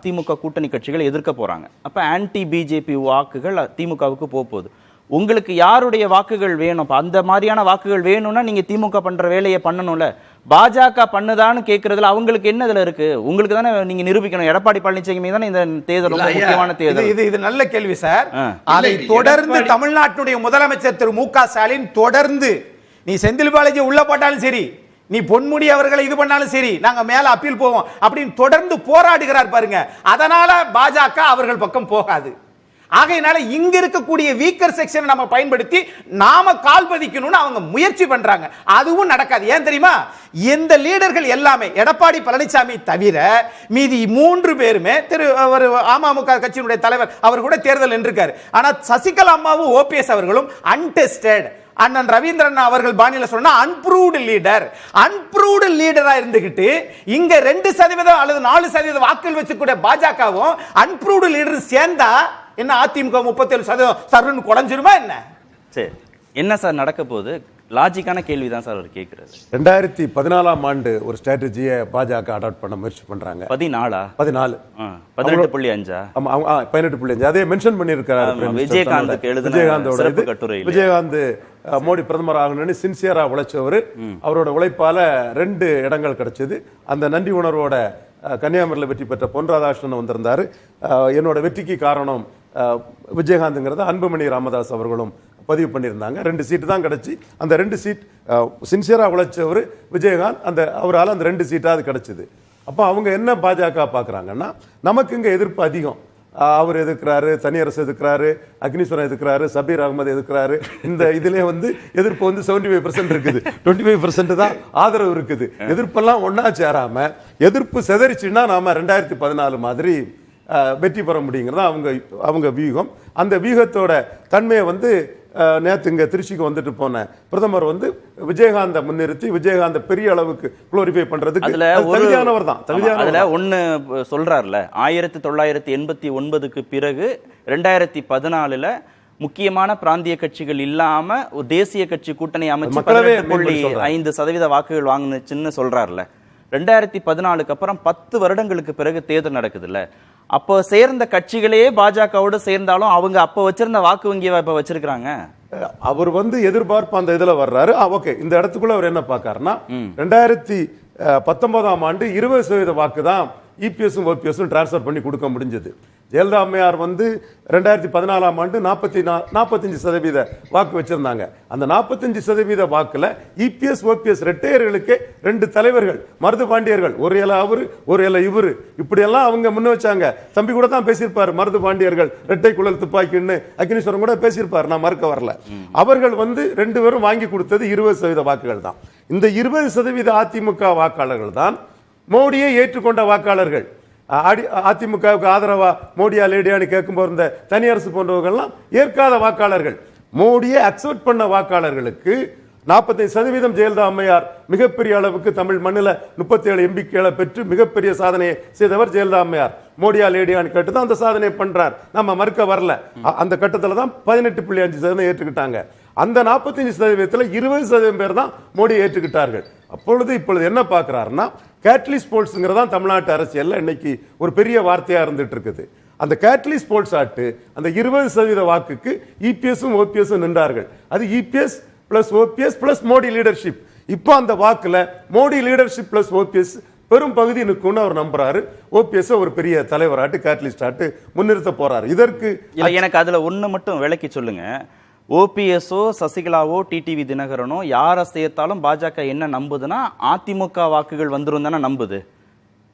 திமுக கூட்டணி கட்சிகள் எதிர்க்க போறாங்க. அப்ப ஆன்டி பிஜேபி வாக்குகள் திமுகவுக்கு போகுது. உங்களுக்கு யாருடைய வாக்குகள் வேணும்? அந்த மாதிரியான வாக்குகள் வேணும்னா நீங்க திமுக பண்ற வேலையை பண்ணணும்ல. பாஜக பண்ணுதான்னு கேட்கறதுல அவங்களுக்கு என்ன இதுல இருக்கு? உங்களுக்கு தானே நீங்க நிரூபிக்கணும். எடப்பாடி பழனிசாமி தானே இந்த தேர்தல் ரொம்ப முக்கியமான தேர்தல். இது நல்ல கேள்வி சார். அதை தொடர்ந்து தமிழ்நாட்டுடைய முதலமைச்சர் திரு மு.க. ஸ்டாலின் தொடர்ந்து, நீ செந்தில் பாலாஜி உள்ள போட்டாலும் சரி, நீ பொன்முடி அவர்களை இது பண்ணாலும் சரி, நாங்க மேல அப்பீல் போவோம் அப்படின்னு தொடர்ந்து போராடுகிறார் பாருங்க. அதனால பாஜக அவர்கள் பக்கம் போகாது. ஆகையினால இங்க இருக்கக்கூடிய வீக்கர் செக்ஷன் நம்ம பயன்படுத்தி நாம கால் பதிக்கணும்னு அவங்க முயற்சி பண்றாங்க. அதுவும் நடக்காது. ஏன் தெரியுமா? இந்த லீடர்கள் எல்லாமே எடப்பாடி பழனிசாமி தவிர மீதி 3 பேருமே, திரு அமமுக கட்சியினுடைய தலைவர் அவர் கூட தேர்தல் நின்றுக்காரு. ஆனா சசிகலா அம்மாவும் ஓபிஎஸ் அவர்களும் அன்டெஸ்டட், அண்ணன் ரவீந்திரன் அவர்கள் பாணியில சொன்னா அன்ப்ரூவ்டு லீடரா இருந்துகிட்டு இங்க 2% அல்லது 4% வாக்குகள் வச்சுக்கூடிய பாஜகவும் அன்ப்ரூவ்டு லீடர் சேர்ந்தா என்ன அதிமுக 37% சர்வன் குறைஞ்சிருமா என்ன? சரி, என்ன சார் நடக்க போகுது? லாஜிக்கான கேள்வி தான் சார் அவர் கேட்கிறது. 2014ஆம் ஆண்டு ஒரு ஸ்ட்ராட்டஜியை பாஜக அடாப்ட் பண்ண முயற்சி பண்றாங்க. 14 18.5 ஆமா 18.5 அதே மென்ஷன் பண்ணியிருக்காரு விஜயகாந்த். மோடி பிரதமர் ஆகணும்னு சின்சியரா உழைச்சவர். அவரோட உழைப்பால 2 இடங்கள் கிடைச்சது. அந்த நன்றி உணர்வோட கன்னியாகுமரியில் வெற்றி பெற்ற பொன் ராதாகிருஷ்ணன் வந்திருந்தாரு. என்னோட வெற்றிக்கு காரணம் விஜயகாந்த்ங்கிறத அன்புமணி ராமதாஸ் அவர்களும் பதிவு பண்ணியிருந்தாங்க. 2 சீட்டு தான் கிடைச்சி. அந்த 2 சீட் சின்சியரா உழைச்சவர் விஜயகாந்த், அவரால் அந்த 2 சீட்டாவது கிடைச்சது. அப்போ அவங்க என்ன பாஜக பார்க்குறாங்கன்னா, நமக்கு இங்கே எதிர்ப்பு அதிகம். அவர் எதிர்க்கிறாரு, தனியரசு எதிர்க்கிறாரு, அக்னீஸ்வரன் எதிர்க்கிறாரு, சபீர் அகமது எதிர்க்கிறாரு. இந்த இதிலே எதிர்ப்பு 75% இருக்குது, 25% தான் ஆதரவு இருக்குது. எதிர்ப்பெல்லாம் ஒன்னா சேராம எதிர்ப்பு செதறிச்சுன்னா நாம 2014 மாதிரி வெற்றி பெற முடியுங்கிறதா அவங்க வியூகம். அந்த வியூகத்தோட தன்மையை நேற்று இங்க திருச்சிக்கு வந்துட்டு போன பிரதமர் விஜயகாந்தை முன்னிறுத்தி விஜயகாந்த் பெரிய அளவுக்கு குளோரிஃபை பண்றதுக்கு தகுதியானவர் தான். அதுல ஒண்ணு சொல்றாருல, 1989க்கு பிறகு 2014 முக்கியமான பிராந்திய கட்சிகள் இல்லாம ஒரு தேசிய கட்சி கூட்டணி அமைச்சு 18.5% வாக்குகள் வாங்கினுச்சுன்னு சொல்றாருல. 2014க்கு அப்புறம் 10 வருடங்களுக்கு பிறகு தேர்தல் நடக்குதுல்ல. அப்போ சேர்ந்த கட்சிகளே பாஜகவோடு சேர்ந்தாலும் அவங்க அப்ப வச்சிருந்த வாக்கு வங்கியை இப்ப வச்சிருக்காங்க. அவர் எதிர்பார்ப்பு அந்த இதுல வர்றாரு. ஓகே, இந்த இடத்துக்குள்ள அவர் என்ன பார்க்காருன்னா, 2019ஆம் ஆண்டு 20% வாக்கு தான் இபிஎஸும் ஓபிஎஸும் டிரான்ஸ்பர் பண்ணி கொடுக்க முடிஞ்சது. ஜெயலலிதா அம்மையார் 2014ஆம் ஆண்டு 45% வாக்கு வச்சிருந்தாங்க. அந்த 45% வாக்குல இபிஎஸ் ஓபிஎஸ் ரெட்டையர்களுக்கு 2 தலைவர்கள் மருது பாண்டியர்கள், ஒரு இலை அவரு ஒரு இலை இவரு, இப்படி எல்லாம் அவங்க முன்ன வச்சாங்க. தம்பி கூட தான் பேசியிருப்பார், மருது பாண்டியர்கள் ரெட்டை குழல் துப்பாக்கின்னு அக்னீஸ்வரன் கூட பேசியிருப்பார், நான் மறுக்க வரல. அவர்கள் 2 பேரும் வாங்கி கொடுத்தது 20% வாக்குகள் தான். இந்த 20% அதிமுக வாக்காளர்கள் தான் மோடியை ஏற்றுக்கொண்ட வாக்காளர்கள். அதிமுகவுக்கு ஆதரவா மோடியா லேடியான்னு கேட்கும்போது இந்த தனியரசு போன்றவர்கள்லாம் ஏற்காத வாக்காளர்கள். மோடியை அக்செப்ட் பண்ண வாக்காளர்களுக்கு 45% ஜெயலலிதா அம்மையார் மிகப்பெரிய அளவுக்கு தமிழ் மண்ணில் 37 எம்பிக்களை பெற்று மிகப்பெரிய சாதனையை செய்தவர் ஜெயலலிதா அம்மையார். மோடியா லேடியான்னு கேட்டு தான் அந்த சாதனையை பண்றார். நம்ம மறுக்க வரல. அந்த கட்டத்தில் தான் 18.5% ஏற்றுக்கிட்டாங்க. அந்த 45%, 20% பேர் தான் மோடியை ஏற்றுக்கிட்டார்கள். இப்பொழுது என்ன பார்க்கிறாருன்னா, கேட்லிஸ் போல்ஸ்ங்கிறதா தமிழ்நாட்டு அரசியல்ல இன்னைக்கு ஒரு பெரிய வார்த்தையா இருந்துட்டு இருக்குது. அந்த கேட்லிஸ் போல்ஸ் ஆட்டு அந்த 20% வாக்குக்கு இபிஎஸும் ஓபிஎஸும் நின்றார்கள். அது EPS plus OPS plus Modi leadership. இப்போ அந்த வாக்குல மோடி லீடர்ஷிப் பிளஸ் ஓபிஎஸ் பெரும் பகுதி நிற்கும்னு அவர் நம்புறாரு. ஓபிஎஸ் ஒரு பெரிய தலைவராட்டு கேட்டலிஸ்ட் ஆட்டு முன்னிறுத்த போறாரு. இதற்கு எனக்கு அதுல ஒண்ணு மட்டும் விளக்கி சொல்லுங்க. ஓபிஎஸ்ஓ சசிகலாவோ டிடிவி தினகரனோ யாரை சேர்த்தாலும் பாஜக என்ன நம்புதுன்னா அதிமுக வாக்குகள் வந்துரும் தானே நம்புது.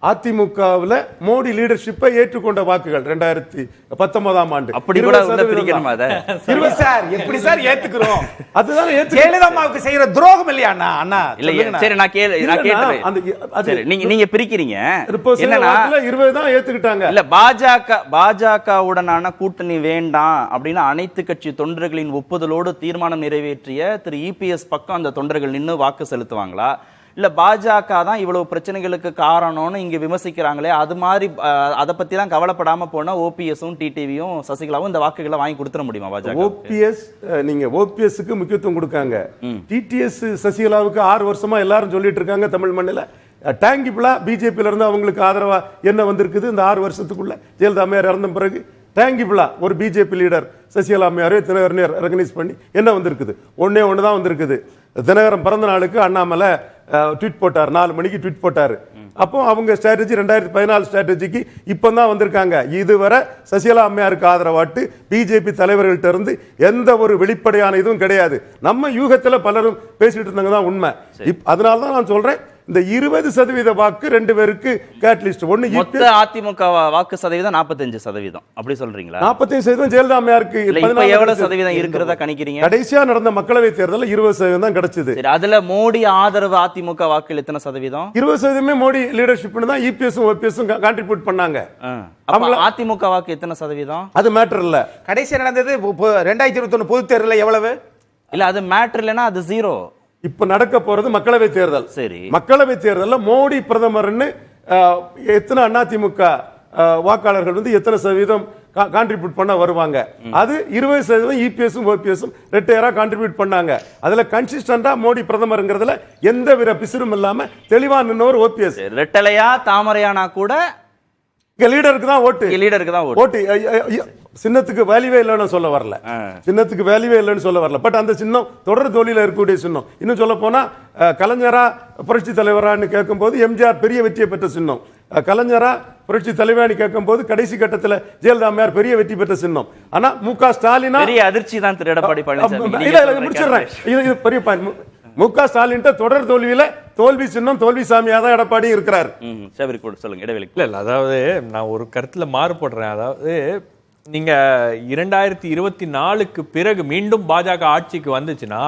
அதிமுகவில் மோடி லீடர்ஷிப்பை ஏற்றுக்கொண்ட வாக்குகள் 2019ஆம் ஆண்டு. அப்படி கூட பிரிக்கணுமா அதை? சார் எப்படி சார் ஏத்துக்கிறோம்? அதுதான் ஜெயலலிதா அம்மாவுக்கு செய்யற துரோகம் இல்லையா அண்ணா? இல்ல சரி, நான் கேட்டேன். நீங்க பிரிக்கிறீங்க. என்னன்னா 20 தான் ஏத்துக்கிட்டாங்க. இல்ல பாஜகவுடனான கூட்டணி வேண்டாம் அப்படின்னு அனைத்து கட்சி தொண்டர்களின் ஒப்புதலோடு தீர்மானம் நிறைவேற்றிய திரு இபிஎஸ் பக்கம் அந்த தொண்டர்கள் நின்று வாக்கு செலுத்துவாங்களா? இல்ல பாஜக தான் இவ்வளவு பிரச்சனைகளுக்கு காரணம்னு இங்க விமர்சிக்கிறாங்களே, அது மாதிரி அதை பத்தி எல்லாம் கவலைப்படாம போனா ஓபிஎஸும் டிடிவியும் சசிகலாவும் இந்த வாக்குகளை வாங்கி கொடுத்துட முடியுமா பாஜக? ஓபிஎஸ் நீங்க ஓபிஎஸ்க்கு முக்கியத்துவம் கொடுக்காங்க. டிடிஎஸ் சசிகலாவுக்கு 6 வருஷமா எல்லாரும் சொல்லிட்டு இருக்காங்க தமிழ் மண்ணில். டேங்கிபிளா பிஜேபியில இருந்து அவங்களுக்கு ஆதரவா என்ன வந்திருக்குது இந்த 6 வருஷத்துக்குள்ள? ஜெயலலிதா அம்மையார் இறந்த பிறகு டேங்கிபிளா ஒரு பிஜேபி லீடர் சசிகலா அம்மையாரே தினகரனே ரெகனைஸ் பண்ணி என்ன வந்திருக்குது? ஒன்னே தான் வந்திருக்குது. தினகரன் பிறந்த நாளுக்கு அண்ணாமலை ட்வீட் போட்டார், 4 மணிக்கு ட்வீட் போட்டாரு. அப்போ அவங்க ஸ்ட்ராட்டஜி 2014 ஸ்ட்ராட்டஜிக்கு இப்பதான் வந்திருக்காங்க. இதுவரை சசிகலா அம்மையாருக்கு ஆதரவாட்டு பிஜேபி தலைவர்கள்ட்ட இருந்து எந்த ஒரு வெளிப்படையான இதுவும் கிடையாது. நம்ம யூகத்துல பலரும் பேசிட்டு இருந்தாங்க தான் உண்மை. அதனாலதான் நான் சொல்றேன், இந்த 20% வாக்கு 2 பேருக்கு கேட்லிஸ்ட். ஒன்னு மொத்த அதிமுக வாக்கு சதவீதம் 45%. அப்படி சொல்றீங்களா? 45% ஜெயலலிதா அம்மையாருக்கு. இப்ப எவ்வளவு சதவீதம் இருக்கிறதா கணிக்கிறீங்க? கடைசியா நடந்த மக்களவை தேர்தலில் 20% தான் கிடைச்சது. அதுல மோடி ஆதரவு அதிமுக வாக்குகள் எத்தனை சதவீதம்? 20% மோடி லீடர்ஷிப்னு தான் இபிஎஸும் ஓபிஎஸும் கான்ட்ரிபியூட் பண்ணாங்க. அதிமுக வாக்கு எத்தனை சதவீதம்? அது மேட்டர் இல்ல. கடைசியா நடந்தது 2021 பொது தேர்தலில் எவ்வளவு? இல்ல அது மேட்டர் இல்லைன்னா அது 0. இப்ப நடக்க போறது மக்களவை தேர்தல். சரி, மக்களவை தேர்தல்ல மோடி பிரதமர்னு எத்தனை அதிமுக வாக்காளர்கள் வந்து எத்தனை சதவீதம் கான்ட்ரிபியூட் பண்ண வருவாங்க? அது 20% இபிஎஸும் ஓபிஎஸும் ரெட்டையரா கான்ட்ரிபியூட் பண்ணாங்க. அதுல கன்சிஸ்டன்டா மோடி பிரதமர்ங்கிறதுல எந்த வித பிசிறும் இல்லாம தெளிவா நின்னவர் ஓபிஎஸ். ரெட்டலையா தாமரையானா கூட லீடருக்கு தான் ஓட்டு. லீடருக்கு தான் ஓட்டு. சின்னத்துக்கு வேல்யூவே இல்லைன்னு சொல்ல வரல. சின்னத்துக்கு வேல்யூவே இல்லைன்னு சொல்ல வரல. பட் அந்த சின்னம் தொடர் தோல்வியில இருக்கக்கூடிய சின்னம். இன்னும் சொல்ல போனா கலைஞரா புரட்சி தலைவரான்னு கேட்கும் போது எம்ஜிஆர் பெரிய வெற்றியை பெற்ற சின்னம். கலைஞரா புரட்சி தலைவரான்னு கேட்கும் போது கடைசி கட்டத்தில் ஜெயலலிதா அம்மையார் பெரிய வெற்றி பெற்ற சின்னம். ஆனா முக ஸ்டாலின் பெரிய அதிர்ச்சி தான் திரு எடப்பாடி பழனிசாமி. முடிச்சிடுறேன். இது பெரிய முக ஸ்டாலின் தொடர் தோல்வி சின்னம் தோல்வி சாமியா தான் எடப்பாடி இருக்கிறார். சொல்லுங்க இடைவெளி. இல்ல அதாவது நான் ஒரு கருத்துல மாறுபடுறேன். அதாவது நீங்க 2024க்கு பிறகு மீண்டும் பாஜக ஆட்சிக்கு வந்துச்சுன்னா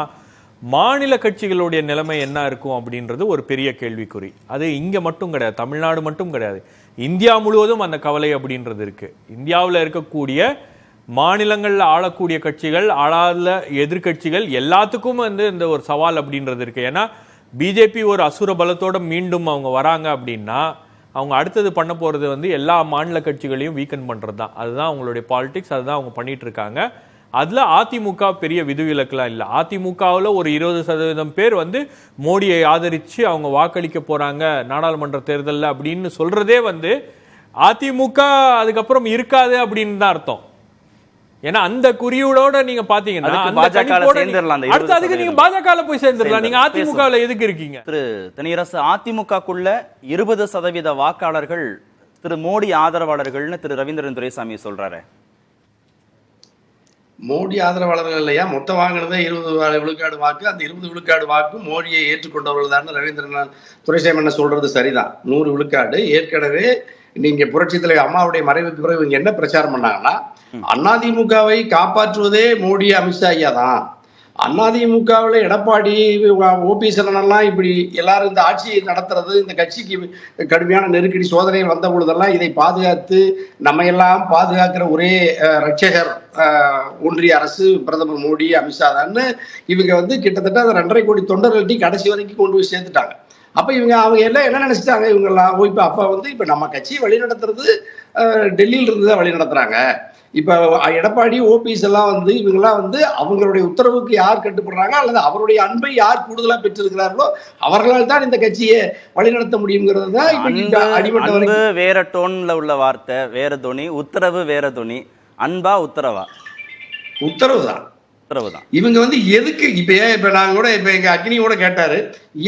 மாநில கட்சிகளுடைய நிலைமை என்ன இருக்கும் அப்படின்றது ஒரு பெரிய கேள்விக்குறி. அது இங்க மட்டும் கிடையாது, தமிழ்நாடு மட்டும் கிடையாது, இந்தியா முழுவதும் அந்த கவலை அப்படின்றது இருக்கு. இந்தியாவில் இருக்கக்கூடிய மாநிலங்கள்ல ஆளக்கூடிய கட்சிகள், ஆளாத எதிர்கட்சிகள் எல்லாத்துக்கும் வந்து இந்த ஒரு சவால் அப்படின்றது இருக்கு. ஏன்னா பிஜேபி ஒரு அசுர பலத்தோட மீண்டும் அவங்க வராங்க அப்படின்னா அவங்க அடுத்தது பண்ண போறது வந்து எல்லா மாநில கட்சிகளையும் வீக்கன் பண்றது தான். அதுதான் அவங்களுடைய பாலிடிக்ஸ், அதுதான் அவங்க பண்ணிட்டு இருக்காங்க. அதுல அதிமுக பெரிய விதிவிலக்கெல்லாம் இல்லை. அதிமுகவில் ஒரு 20% பேர் வந்து மோடியை ஆதரிச்சு அவங்க வாக்களிக்க போறாங்க நாடாளுமன்ற தேர்தலில் அப்படின்னு சொல்றதே வந்து அதிமுக அதுக்கப்புறம் இருக்காது அப்படின்னு தான் அர்த்தம். ஏன்னா அந்த குறியோட நீங்க பாத்தீங்கன்னா அதுக்கு நீங்க பாஜக போய் சேர்ந்துடலாம். நீங்க அதிமுகவில் எதுக்கு இருக்கீங்க? திரு தனியரசு, அதிமுகக்குள்ள 20% வாக்காளர்கள் திரு மோடி ஆதரவாளர்கள்னு திரு ரவீந்திரன் துரைசாமி சொல்றாரு. மோடி ஆதரவாளர்கள் இல்லையா, மொத்தம் வாங்கினதே 20 விழுக்காடு வாக்கு. அந்த 20 விழுக்காடு வாக்கு மோடியை ஏற்றுக்கொண்டவர்கள் தான். ரவீந்திரன் துரைசாமி என்ன சொல்றது சரிதான். 100 விழுக்காடு ஏற்கனவே நீங்க புரட்சி தலைவர் அம்மாவுடைய மறைவுக்கு பிறகு இவங்க என்ன பிரச்சாரம் பண்ணாங்கன்னா, அதிமுகவை காப்பாற்றுவதே மோடி அமித்ஷா ஐயா தான், அதிமுகவில் எடப்பாடி ஓபிஎஸ் எல்லாம் இப்படி எல்லாரும் இந்த ஆட்சியை நடத்துறது, இந்த கட்சிக்கு கடுமையான நெருக்கடி சோதனைகள் வந்த பொழுதெல்லாம் இதை பாதுகாத்து நம்ம எல்லாம் பாதுகாக்கிற ஒரே ரட்சகர் ஒன்றிய அரசு, பிரதமர் மோடி, அமித்ஷா தான்னு இவங்க வந்து கிட்டத்தட்ட 2.5 கோடி தொண்டர்கள்ட்டி கடைசி வரைக்கும் கொண்டு போய் சேர்த்துட்டாங்க. அப்ப அவங்க எல்லாம் என்ன நினைச்சிட்டாங்க, இவங்க எல்லாம் இப்ப அப்ப வந்து இப்ப நம்ம கட்சியை வழி நடத்துறது டெல்லியில இருந்து தான் வழி நடத்துறாங்க. இப்ப எடப்பாடி, ஓபிஎஸ் எல்லாம் வந்து இவங்கெல்லாம் வந்து அவங்களுடைய உத்தரவுக்கு யார் கட்டுப்படுறாங்க அல்லது அவருடைய அன்பை யார் கூடுதலா பெற்றிருக்கிறார்களோ அவர்களால் தான் இந்த கட்சியை வழிநடத்த முடியுங்கிறது தான் இப்ப அடிமட்ட வேற டோன்ல உள்ள வார்த்தை, வேற துணி, உத்தரவு வேற துணி. அன்பா உத்தரவா? உத்தரவுதான். இவங்க வந்து எதுக்கு இப்ப நாங்க கூட இப்ப எங்க அக்னி கூட கேட்டாரு,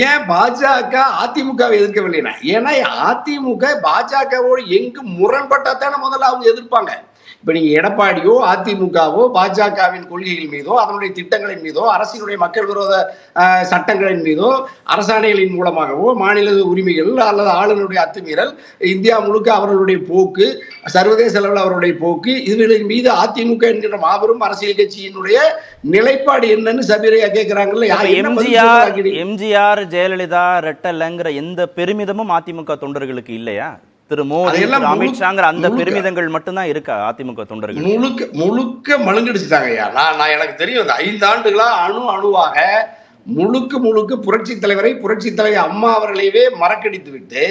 ஏன் பாஜக அதிமுகவை எதிர்க்கவில்லைன்னா, ஏன்னா அதிமுக பாஜகவோடு எங்கு முரண்பட்டாத்தான முதல்ல அவங்க எதிர்ப்பாங்க. இப்ப நீங்க எடப்பாடியோ அதிமுகவோ பாஜகவின் கொள்கைகள் மீதோ அதனுடைய திட்டங்களின் மீதோ அரசினுடைய மக்கள் விரோத சட்டங்களின் மீதோ அரசாணைகளின் மூலமாகவோ மாநில உரிமைகள் அல்லது ஆளுநருடைய அத்துமீறல், இந்தியா முழுக்க அவர்களுடைய போக்கு, சர்வதேச அளவில் அவருடைய போக்கு, இதுகளின் மீது அதிமுக என்கின்ற மாபெரும் அரசியல் கட்சியினுடைய நிலைப்பாடு என்னன்னு சபீரையா கேட்கிறாங்கல்ல. எம்ஜிஆர், ஜெயலலிதா, ரெட்டலங்கிற எந்த பெருமிதமும் அதிமுக தொண்டர்களுக்கு இல்லையா? திரு மோடி, அமித்ஷாங்கிற அந்த பெருமிதங்கள் மட்டும்தான் இருக்கா அதிமுக தொண்டர்கள்? முழுக்க மழுங்கடிச்சுட்டாங்க ஐயா. நான் எனக்கு தெரியும் 5 ஆண்டுகளா அணுவாக முழுக்க புரட்சி தலைவரை, புரட்சி தலைவர் அம்மா அவர்களையே மறக்கடித்து விட்டு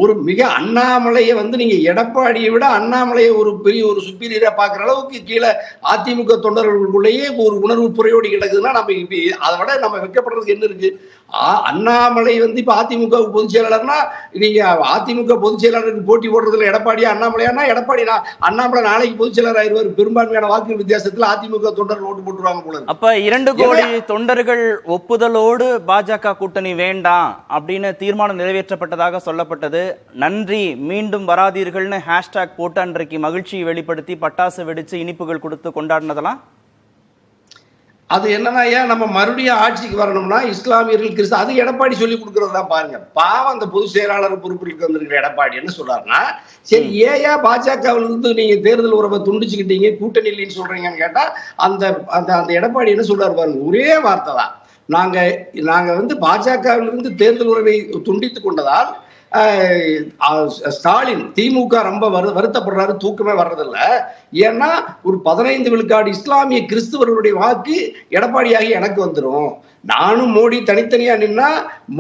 ஒரு மிக அண்ணாமலையை வந்து நீங்க எடப்பாடியை விட அண்ணாமலையை ஒரு பெரிய ஒரு சுப்பீரியரா பாக்குற அளவுக்கு கீழே அதிமுக தொண்டர்களுக்குள்ளேயே ஒரு உணர்வு புறையோடி கிடக்குதுன்னா நம்ம அதை விட நம்ம வைக்கப்படுறதுக்கு என்ன இருக்கு? அண்ணாமலை வந்து இப்ப அதிமுக பொதுச் செயலாளர்னா நீங்க அதிமுக பொதுச் செயலாளருக்கு போட்டி போடுறதுல எடப்பாடியா அண்ணாமலையானா, எடப்பாடி அண்ணாமலை நாளைக்கு பொதுச் செயலாளர் ஆயிடுவார். பெரும்பான்மையான வாக்கு வித்தியாசத்துல அதிமுக தொண்டர்கள் ஓட்டு போட்டுருவாங்க போல. அப்ப 2 கோடி தொண்டர்கள் ஒப்புதலோடு பாஜக கூட்டணி வேண்டாம் அப்படின்னு தீர்மானம் நிறைவேற்றப்பட்டதாக சொல்லப்பட்டது. நன்றி, மீண்டும் வராதீர்கள்னு ஹேஷ்டாக் போட்டு அன்றைக்கு மகிழ்ச்சியை வெளிப்படுத்தி பட்டாசு வெடிச்சு இனிப்புகள் கொடுத்து கொண்டாடினதெல்லாம் அது என்னன்னா, நம்ம மறுபடியும் ஆட்சிக்கு வரணும்னா இஸ்லாமியர்கள், கிறிஸ்து, அது எடப்பாடி சொல்லி கொடுக்கறதா பாருங்க. பாவம் அந்த பொதுச் செயலாளர் பொறுப்பிற்கு வந்திருக்கிற எடப்பாடி என்ன சொல்றாருன்னா, சரி ஏயா பாஜகவில் இருந்து நீங்க தேர்தல் உறவை துண்டிச்சுக்கிட்டீங்க, கூட்டணி இல்லைன்னு சொல்றீங்கன்னு கேட்டா அந்த அந்த எடப்பாடி என்ன சொல்றாரு பாருங்க, ஒரே வார்த்தை தான், நாங்க வந்து பாஜகவிலிருந்து தேர்தல் உறவை துண்டித்துக் கொண்டதால் ஸ்டாலின், திமுக ரொம்ப வருத்தப்படுறாரு, தூக்கமே வர்றதில்ல. ஏன்னா ஒரு 15 விழுக்காடு இஸ்லாமிய கிறிஸ்துவர்களுடைய வாக்கு எடப்பாடியாகி எனக்கு வந்துடும். நானும் மோடி தனித்தனியா நின்னா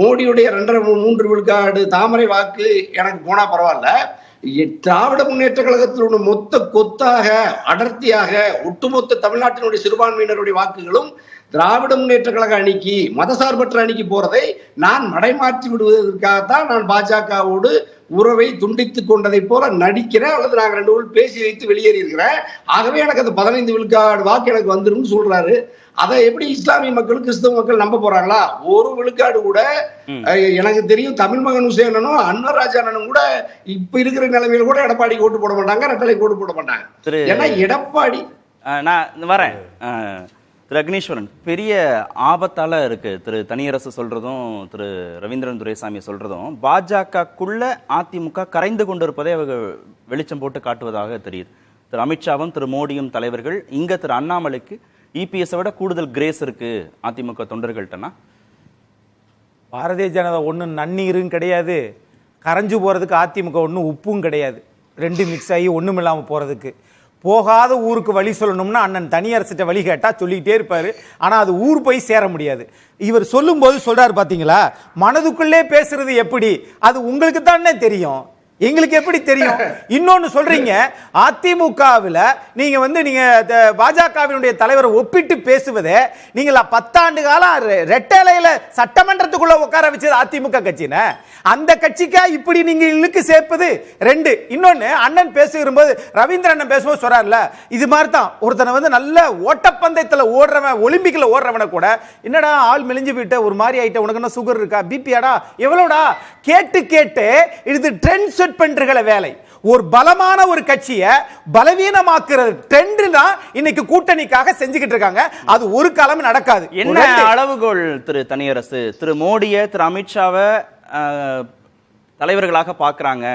மோடியுடைய 2.5-3 விழுக்காடு தாமரை வாக்கு எனக்கு போனா பரவாயில்ல. திராவிட முன்னேற்ற கழகத்தினுடைய மொத்த கொத்தாக அடர்த்தியாக ஒட்டுமொத்த தமிழ்நாட்டினுடைய சிறுபான்மையினருடைய வாக்குகளும் திராவிட முன்னேற்ற கழக அணிக்கு, மதசார்பற்ற அணிக்கு போறதை நான் மடைமாற்றி விடுவதற்காகத்தான் நான் பாஜகவோடு உறவை துண்டித்துக் கொண்டதை போல நடிக்கிறேன், அல்லது நாங்க 2 பேரும் பேசி வைத்து வெளியேறி இருக்கிறேன். ஆகவே எனக்கு அந்த 15 விழுக்காடு வாக்கு எனக்கு வந்துடும் சொல்றாரு. அதை எப்படி இஸ்லாமிய மக்கள், கிறிஸ்தவ மக்கள் நம்ப போறாங்களா? 1 விழுக்காடு கூட எனக்கு தெரியும் தமிழ் மகன் உசேனனும் அன்வர் ராஜானனும் கூட இப்ப இருக்கிற நிலைமையில கூட எடப்பாடி ஓட்டு போட மாட்டாங்க, ரெட்டலை ஓட்டு போட மாட்டாங்க. ஏன்னா எடப்பாடி, நான் வரேன் திரு அக்னீஸ்வரன், பெரிய ஆபத்தால இருக்கு திரு தனியரசு சொல்றதும் திரு ரவீந்திரன் துரைசாமி சொல்றதும். பாஜகக்குள்ள அதிமுக கரைந்து கொண்டிருப்பதை அவங்க வெளிச்சம் போட்டு காட்டுவதாக தெரியுது. திரு அமித்ஷாவும் திரு மோடியும் தலைவர்கள், இங்க திரு அண்ணாமலைக்கு இபிஎஸ் விட கூடுதல் கிரேஸ் இருக்கு அதிமுக தொண்டர்கள்ட்டனா. பாரதிய ஜனதா ஒன்றும் நன்னீரும் கிடையாது, கரைஞ்சு போறதுக்கு அதிமுக ஒன்றும் உப்பும் கிடையாது. 2 மிக்ஸ் ஆகி ஒன்றும் இல்லாமல் போறதுக்கு. போகாத ஊருக்கு வழி சொல்லணும்னா அண்ணன் தனியரசிட்ட வழி கேட்டா சொல்லிக்கிட்டே இருப்பாரு. ஆனா அது ஊர் போய் சேர முடியாது. இவர் சொல்லும் போது சொல்றாரு பாத்தீங்களா, மனதுக்குள்ளே பேசுறது எப்படி, அது உங்களுக்கு தானே தெரியும், எங்களுக்கு எப்படி தெரியும்? இன்னொன்னு சொல்றீங்க, அதிமுகவில் நீங்க வந்து நீங்க பாஜகவினுடைய தலைவரை ஒப்பிட்டு பேசுவதே, நீங்களா 10 ஆண்டு காலம் ரெட்டலையில சட்டமன்றத்துக்குள்ள உட்கார வச்சது அதிமுக கட்சின, அந்த கட்சிக்கா இப்படி நீங்க இழுக்கு சேர்ப்பது? 2. இன்னொன்னு, அண்ணன் பேசுகிற போது ரவீந்திரன் பேசும்போது சொல்றாருல, இது மாதிரி தான் ஒருத்தனை வந்து நல்ல ஓட்டப்பந்தயத்தில் ஓடுறவன், ஒலிம்பிக்ல ஓடுறவனை கூட என்னடா ஆள் மெலிஞ்சு போயிட்ட, ஒரு மாதிரி ஆயிட்ட, உனக்கு என்ன சுகர் இருக்கா, பிபியாடா, எவ்வளோடா கேட்டு கேட்டு இது ட்ரெண்ட் செட் பண்ற வேலை. ஒரு பலமான ஒரு கட்சியை பலவீனமாக்குறது ட்ரெண்ட் தான் இன்னைக்கு கூட்டணிக்காக செஞ்சுக்கிட்டு இருக்காங்க. அது ஒரு காலம் நடக்காது. என்ன அளவுகோல் திரு தனியரசு? திரு மோடியை, திரு அமித்ஷாவை தலைவர்களாக பார்க்கறாங்க,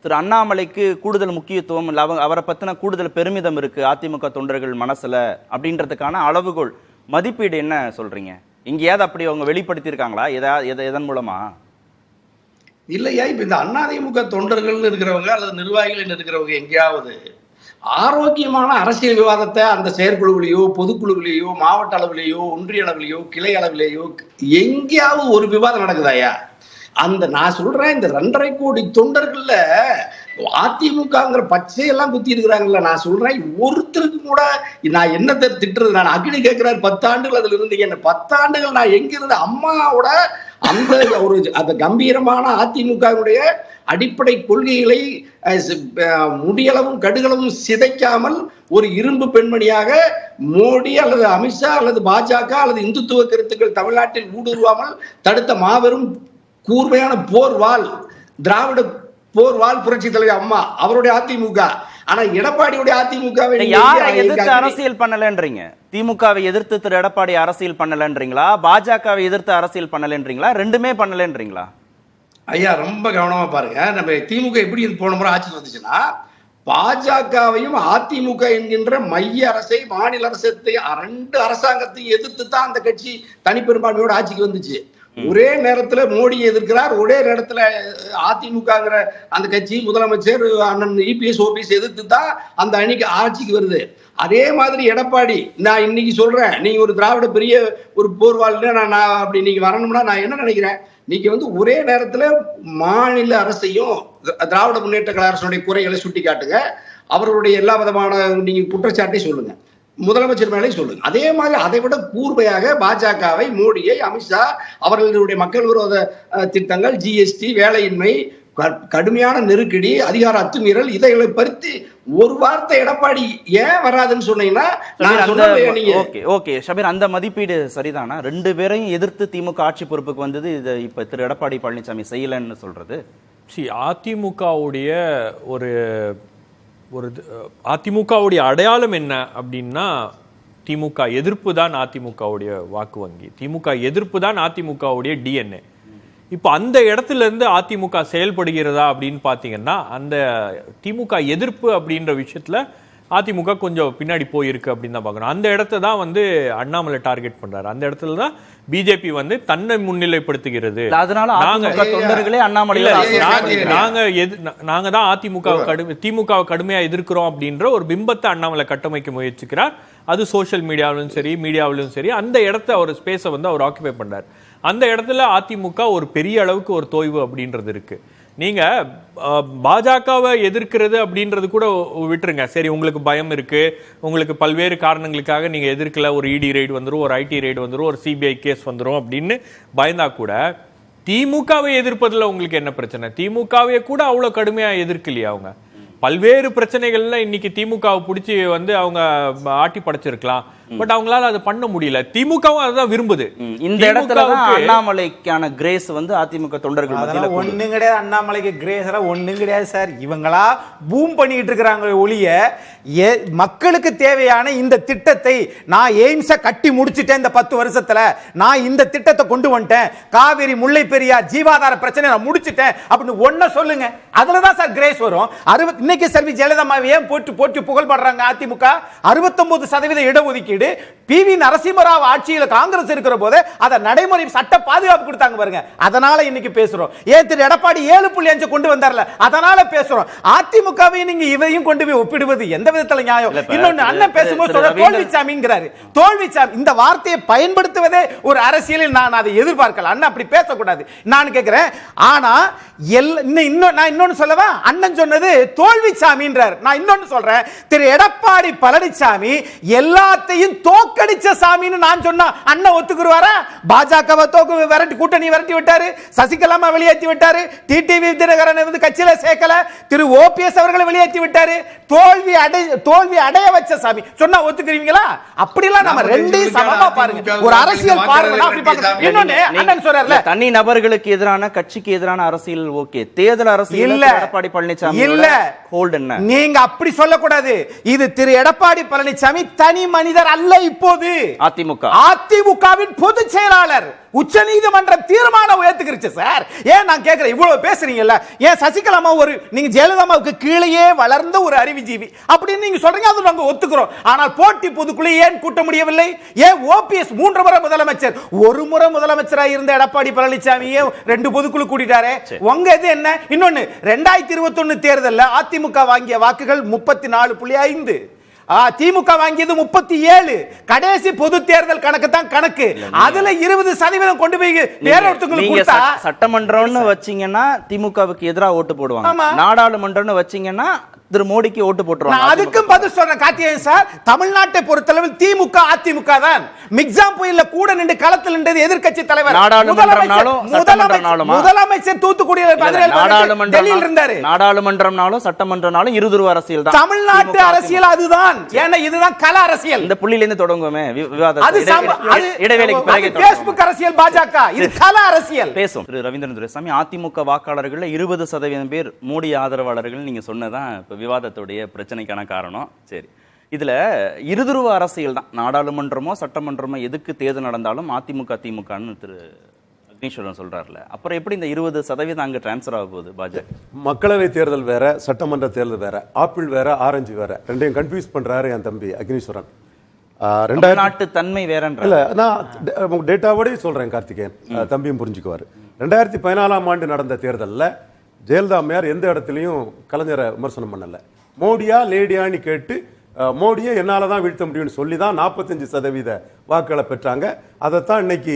திரு அண்ணாமலைக்கு கூடுதல் முக்கியத்துவம், அவரை பத்தின கூடுதல் பெருமிதம் இருக்கு அதிமுக தொண்டர்கள் மனசுல அப்படின்றதுக்கான அளவுகோல் மதிப்பீடு என்ன சொல்றீங்க? இங்கேயாவது அப்படி அவங்க வெளிப்படுத்தியிருக்காங்களா? எதன் மூலமா? இல்லையா, இப்ப இந்த அதிமுக தொண்டர்கள் இருக்கிறவங்க அல்லது நிர்வாகிகள் இருக்கிறவங்க எங்கேயாவது ஆரோக்கியமான அரசியல் விவாதத்தை அந்த செயற்குழுவிலேயோ பொதுக்குழுவிலேயோ மாவட்ட அளவிலேயோ ஒன்றிய அளவிலேயோ கிளை அளவிலேயோ எங்கேயாவது ஒரு விவாதம் நடக்குதாயா? நான் சொல்றேன், இந்த 2.5 கோடி தொண்டர்கள்ல அதிமுகங்கிற பச்சையெல்லாம் குத்தி இருக்கிறாங்கல்ல. நான் சொல்றேன், ஒருத்தருக்கு கூட நான் என்ன திட்டுறது? நான் அக்னி கேட்கிறாரு 10 ஆண்டுகள் அதுல இருந்தீங்க. என்ன 10 ஆண்டுகள் நான் எங்க இருந்து அம்மாவோட அந்த கம்பீரமான அதிமுகவுடைய அடிப்படை கொள்கைகளை முடியளவும் கடுகளவும் சிதைக்காமல் ஒரு இரும்பு பெண்மணியாக மோடி அல்லது அமித்ஷா அல்லது பாஜக அல்லது இந்துத்துவ கருத்துக்கள் தமிழ்நாட்டில் ஊடுருவாமல் தடுத்த மாபெரும் கூர்மையான போர்வாள் திராவிட போர்வாள் புரட்சி தலைவர் அம்மா அவருடைய அதிமுக. ஆனா எடப்பாடியுடைய அதிமுகவை யாரை எதிர்த்து அரசியல் பண்ணலன்றீங்க? திமுகவை எதிர்த்து திரு எடப்பாடி அரசியல் பண்ணலன்றீங்களா? பாஜகவை எதிர்த்து அரசியல் பண்ணலன்றீங்களா? ரெண்டுமே பண்ணலன்றீங்களா? ஐயா ரொம்ப கவனமா பாருங்க. நம்ம திமுக எப்படி போன முறை ஆட்சி வந்துச்சுன்னா, பாஜகவையும் அதிமுக என்கின்ற மைய அரசை மாநில அரசத்தை 2 அரசாங்கத்தையும் எதிர்த்து தான் அந்த கட்சி தனிப்பெரும்பான்மையோட ஆட்சிக்கு வந்துச்சு. ஒரே நேரத்துல மோடியை எதிர்க்கிறார், ஒரே நேரத்துல அதிமுகங்கிற அந்த கட்சி முதலமைச்சர் அண்ணன் இபிஎஸ் ஓபிஎஸ் எதிர்த்து தான் அந்த அணிக்கு ஆட்சிக்கு வருது. அதே மாதிரி எடப்பாடி, நான் இன்னைக்கு சொல்றேன், நீங்க ஒரு திராவிட பெரிய ஒரு போர்வாள்னா நான் அப்படி நீங்க வரணும்னா நான் என்ன நினைக்கிறேன், நீங்க ஒரே நேரத்துல மாநில அரசையும் திராவிட முன்னேற்ற கழக அரசுடைய குறைகளை சுட்டி காட்டுங்க, அவர்களுடைய எல்லா விதமான நீங்க குற்றச்சாட்டை சொல்லுங்க, முதலமைச்சர் மேலே சொல்லுங்க. அதே மாதிரி அதை விட கூர்மையாக பாஜகவை, மோடியை, அமித்ஷா அவர்களுடைய மக்கள் விரோத திட்டங்கள், ஜிஎஸ்டி, வேலையின்மை, கடுமையான நெருக்கடி, அதிகார அத்துமீறல், இதைகளை பற்றி ஒரு வார்த்தை எடப்பாடி ஏன் வராதுன்னு சொன்னீங்கன்னா ஷபீர், அந்த மதிப்பீடு சரிதானா? 2 பேரையும் எதிர்த்து திமுக ஆட்சி பொறுப்புக்கு வந்தது இது இப்ப திரு எடப்பாடி பழனிசாமி செய்யலன்னு சொல்றது. அதிமுகவுடைய அதிமுகவுடைய அடையாளம் என்ன அப்படின்னா, திமுக எதிர்ப்பு தான் அதிமுகவுடைய வாக்கு வங்கி, திமுக எதிர்ப்பு தான் அதிமுகவுடைய டிஎன்ஏ. இப்போ அந்த இடத்துல இருந்து அதிமுக செயல்படுகிறதா அப்படின்னு பாத்தீங்கன்னா, அந்த திமுக எதிர்ப்பு அப்படின்ற விஷயத்துல அதிமுக கொஞ்சம் பின்னாடி போயிருக்கு அப்படின்னு தான் பார்க்கணும். அந்த இடத்த தான் அண்ணாமலை டார்கெட் பண்றாரு. அந்த இடத்துல தான் பிஜேபி தன்னை முன்னிலைப்படுத்துகிறது. அதனால தொண்டர்களே அண்ணாமலை நாங்க தான் திமுக கடுமையா எதிர்க்கிறோம் அப்படின்ற ஒரு பிம்பத்தை அண்ணாமலை கட்டமைக்க முயற்சிக்கிறார். அது சோசியல் மீடியாவிலும் சரி, மீடியாவிலும் சரி, அந்த இடத்த ஒரு ஸ்பேஸை அவர் ஆக்குபை பண்றாரு. அந்த இடத்துல அதிமுக ஒரு பெரிய அளவுக்கு ஒரு தொய்வு அப்படின்றது இருக்கு. நீங்க பாஜகவை எதிர்க்கிறது அப்படின்றது கூட விட்டுருங்க, சரி உங்களுக்கு பயம் இருக்கு, உங்களுக்கு பல்வேறு காரணங்களுக்காக நீங்க எதிர்க்கல, ஒரு இடி ரைடு வந்துரும், ஒரு ஐடி ரைடு வந்துரும், ஒரு சிபிஐ கேஸ் வந்துரும் அப்படின்னு பயந்தா கூட திமுகவை எதிர்ப்பதில் உங்களுக்கு என்ன பிரச்சனை? திமுகவை கூட அவ்வளவு கடுமையா எதிர்க்கலையா? அவங்க பல்வேறு பிரச்சனைகள்ல இன்னைக்கு திமுகவை பிடிச்சி அவங்க ஆட்டி படைச்சிருக்கலாம். பட் அவங்களால அதை பண்ண முடியல. திமுகவும் அதுதான் விரும்புது. இந்த இடத்துல அண்ணாமலைக்கான கிரேஸ் அதிமுக தொண்டர்கள் மத்தியில ஒண்ணும் கிடையாது. அண்ணாமலைக்கு கிரேஸ் எல்லாம் ஒண்ணும் கிடையாது சார். இவங்களா பூம் பண்ணிட்டு இருக்கிறாங்க ஒழிய மக்களுக்கு தேவையான இந்த திட்டத்தை நான் எய்ம்ஸை கட்டி முடிச்சிட்டேன், இந்த 10 வருஷத்துல நான் இந்த திட்டத்தை கொண்டு வந்துட்டேன், காவிரி முல்லை பெரியார் ஜீவாதார பிரச்சனை நான் முடிச்சிட்டேன் அப்படின்னு ஒன்ன சொல்லுங்க. அதுலதான் சார் கிரேஸ் வரும். இன்னைக்கு செல்வி ஜெயலலிதா ஏன் போட்டு புகழ் படுறாங்க அதிமுக? 69% இடஒதுக்கீடு பி.வி. நரசிம்மராவ் ஆட்சியில் காங்கிரஸ் இருக்கிற போது அதை நடைமுறை சட்ட பாதுகாப்பு கொடுத்தாங்க பாருங்க. அதனால இன்னைக்கு பேசுறோம். ஏன் திரு எடப்பாடி 7.5 கொண்டு வந்தார்ல, அதனால பேசுறோம். அதிமுகவை நீங்க இதையும் கொண்டு போய் ஒப்பிடுவது எந்த விதத்துல நியாயம்? இன்னொன்னு அண்ணன் பேசும்போது தோல்விச்சாமிங்கிறாரு. தோல்விச்சாமி இந்த வார்த்தையை பயன்படுத்துவதே ஒரு அரசியலில் நான் அதை எதிர்பார்க்கல. அண்ணன் அப்படி பேசக்கூடாது நான் கேட்கிறேன். ஆனா நான் இன்னொன்னு சொல்லவா? அண்ணன் சொன்னது தோல்விச்சாமின்றார். நான் இன்னொன்னு சொல்றேன், திரு எடப்பாடி பழனிசாமி எல்லாத்தையும் தோக்கடிச்ச சாமின்னு நான் சொன்னா அண்ணன் ஒத்துக்குருவாரா? பாஜகவை விரட்டி கூட்டணி விரட்டி விட்டாரு, சசிகலாமா வெளியேற்றி விட்டாரு, டிடிவி தினகரன் கட்சியில சேர்க்கல, திரு ஓபிஎஸ் அவர்களை வெளியேற்றி விட்டாரு, தோல்வி அடைய வச்ச சாமி சொன்னா ஒத்துக்குறீங்களா? அப்படிலாம் நம்ம ரெண்டையும் சமமா பாருங்க. ஒரு அரசியல் பார்வைனா அப்படி பார்க்கணும். இன்னொன்னு அண்ணன் சொல்றாருல, தனி நபர்களுக்கு எதிரான கட்சிக்கு எதிரான அரசியல் ஓகே, தேர்தல் அரசியல் இல்ல. எடப்பாடி பழனிசாமி இல்ல, ஹோல்ட் என்ன? நீங்க அப்படி சொல்லக்கூடாது. இது திரு எடப்பாடி பழனிசாமி தனி மனிதர் அல்ல, இப்போது அதிமுகவின் பொதுச் செயலாளர் உச்சநீதிமன்ற தீர்மானம் உயர்த்துக்கிருச்சு சார். ஏன் நான் கேட்கிறேன், இவ்வளவு பேசுறீங்கல்ல, ஏன் சசிகலாமா நீங்க ஜெயலலிதாவுக்கு கீழேயே வளர்ந்த ஒரு அறிவுஜீவி அப்படின்னு நீங்க சொல்றீங்க, அது நாங்க ஒத்துக்கிறோம். ஆனால் போட்டி பொதுக்குழு ஏன் கூட்ட முடியவில்லை? ஏன் ஓபிஎஸ் 3 முறை முதலமைச்சர், ஒரு முறை முதலமைச்சராக இருந்த எடப்பாடி பழனிசாமியே 2 பொதுக்குழு கூட்டிட்டாரு. உங்க இது என்ன? இன்னொன்னு 2021 தேர்தலில் அதிமுக வாங்கிய வாக்குகள் 34.5, திமுக வாங்கியது 37. கடைசி பொது தேர்தல் கணக்கு தான் கணக்கு. அதுல 20% கொண்டு போய் வேற ஒருத்தங்களுக்கு கொடுத்தா, சட்டமன்றம்னு வச்சீங்கன்னா திமுகவுக்கு எதிராக ஓட்டு போடுவாங்க, நாடாளுமன்றம்னு வச்சீங்கன்னா திரு மோடிக்கு ஓட்டு போட்டுருவாங்க. அதுக்கும் பதில் சொல்றேன் கார்த்திகேயன் சார். தமிழ்நாட்டை பொறுத்தளவில் திமுக அதிமுக தான். மிக்ஸாம் புயல்ல கூட நின்று களத்தில் நின்றது எதிர்க்கட்சி தலைவர். முதலமைச்சர் தூத்துக்குடியில் டெல்லியில் இருந்தாரு. நாடாளுமன்றம்னாலும் சட்டமன்றம்னாலும் இருதுருவ அரசியல் தான். தமிழ்நாட்டு அரசியல் அதுதான். ஏன்னா இதுதான் கல அரசியல். இந்த புள்ளியில இருந்து தொடங்குவோமே விவாதம். இடைவேளைக்கு பிறகு Facebook அரசியல், பாஜக, இது கல அரசியல். பேசும் திரு ரவீந்திரன் துரைசாமி, அதிமுக வாக்காளர்கள் 20% பேர் மோடி ஆதரவாளர்கள் நீங்க சொன்னதான் விவாதத்துடைய பிரச்சனைக்கான காரணம். சரி, இதுல இருதுருவ அரசியல் தான். நாடாளுமன்றமோ சட்டமன்றமோ எதுக்கு தேர்தல் நடந்தாலும் அதிமுக திமுகன்னு திரு அக்னீஸ்வரன் சொல்றாருல, அப்புறம் எப்படி இந்த 20% அங்க டிரான்ஸ்ஃபர் ஆக போகுது? பாஜக மக்களவை தேர்தல் வேற, சட்டமன்ற தேர்தல் வேற, ஆப்பிள் வேற, ஆரஞ்சு வேற, ரெண்டையும் கன்ஃபியூஸ் பண்றாரு என் தம்பி அக்னீஸ்வரன். நாட்டு தன்மை வேறன்ற இல்ல, நான் டேட்டாவோடய சொல்றேன் கார்த்திகேயன், தம்பியும் புரிஞ்சுக்குவாரு. 2014ஆம் ஆண்டு நடந்த தேர்தலில் ஜெயலலிதா அம்மையார் எந்த இடத்துலையும் கலைஞரை விமர்சனம் பண்ணல. மோடியா லேடியான்னு கேட்டு மோடியை என்னால தான் வீழ்த்த முடியும்னு சொல்லி தான் 45% வாக்குகளை பெற்றாங்க. அதைத்தான் இன்னைக்கு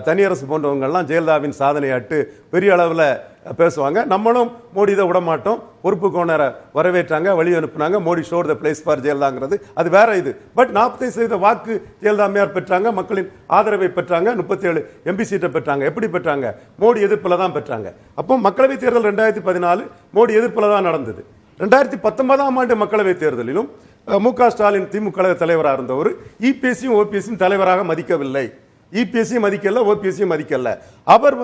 தனியரசு போன்றவங்கெல்லாம் ஜெயலலிதாவின் சாதனையாட்டு பெரிய அளவில் பேசுவாங்க. நம்மளும் மோடி இதை விட மாட்டோம், பொறுப்பு கோணரை வரவேற்றாங்க, வழி அனுப்புனாங்க. Modi shore the place for ஜெயலலிதாங்கிறது அது வேற இது. பட் 45% வாக்கு ஜெயலலிதா அம்மையார் பெற்றாங்க, மக்களின் ஆதரவை பெற்றாங்க, 37 எம்பி சீட்டை பெற்றாங்க. எப்படி பெற்றாங்க? மோடி எதிர்ப்பில் தான் பெற்றாங்க. அப்போ மக்களவை தேர்தல் 2014 மோடி எதிர்ப்பில் தான் நடந்தது. 2019ஆம் ஆண்டு மக்களவை தேர்தலிலும் மு.க. ஸ்டாலின் திமுக தலைவராக இருந்தவர் இபிஎஸ்சியும் ஓபிஎஸ்சியும் தலைவராக மதிக்கவில்லை. இபிஎஸ்சியும் மதிக்கல, ஓபிஎஸ்சியும் மதிக்கல. அவர்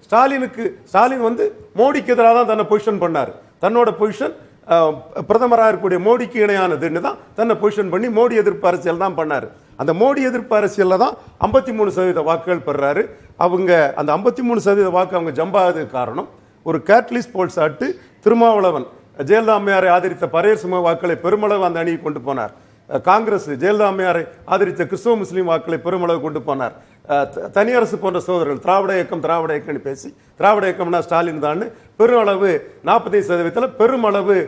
ஸ்டாலின் மோடிக்கு எதிராக தான் தன்னை பொசிஷன் பண்ணார். தன்னோட பொசிஷன் பிரதமராக இருக்கக்கூடிய மோடிக்கு இணையானதுன்னு தான் தன்னை பொசிஷன் பண்ணி மோடி எதிர்ப்பு அரசியல் தான் பண்ணார். அந்த மோடி எதிர்ப்பு அரசியல் தான் 53% வாக்குகள் பெறாரு. அவங்க அந்த 53% வாக்கு அவங்க ஜம்பாததுக்கு காரணம் ஒரு கேட்லிஸ்ட் போல்ஸ் ஆட்டு திருமாவளவன் ஜெயலலிதா அம்மையாரை ஆதரித்த பரையர் சும வாக்களை பெருமளவு அந்த அணியை கொண்டு போனார். காங்கிரஸ் ஜெயலலிதா அம்மையாரை ஆதரித்த கிறிஸ்தவ முஸ்லீம் வாக்களை பெருமளவு கொண்டு போனார். தனியரசு போன்ற சோதரர்கள் திராவிட இயக்கம்னு பேசி, திராவிட இயக்கம்னா ஸ்டாலின் தான் பெருமளவு 45% பெருமளவு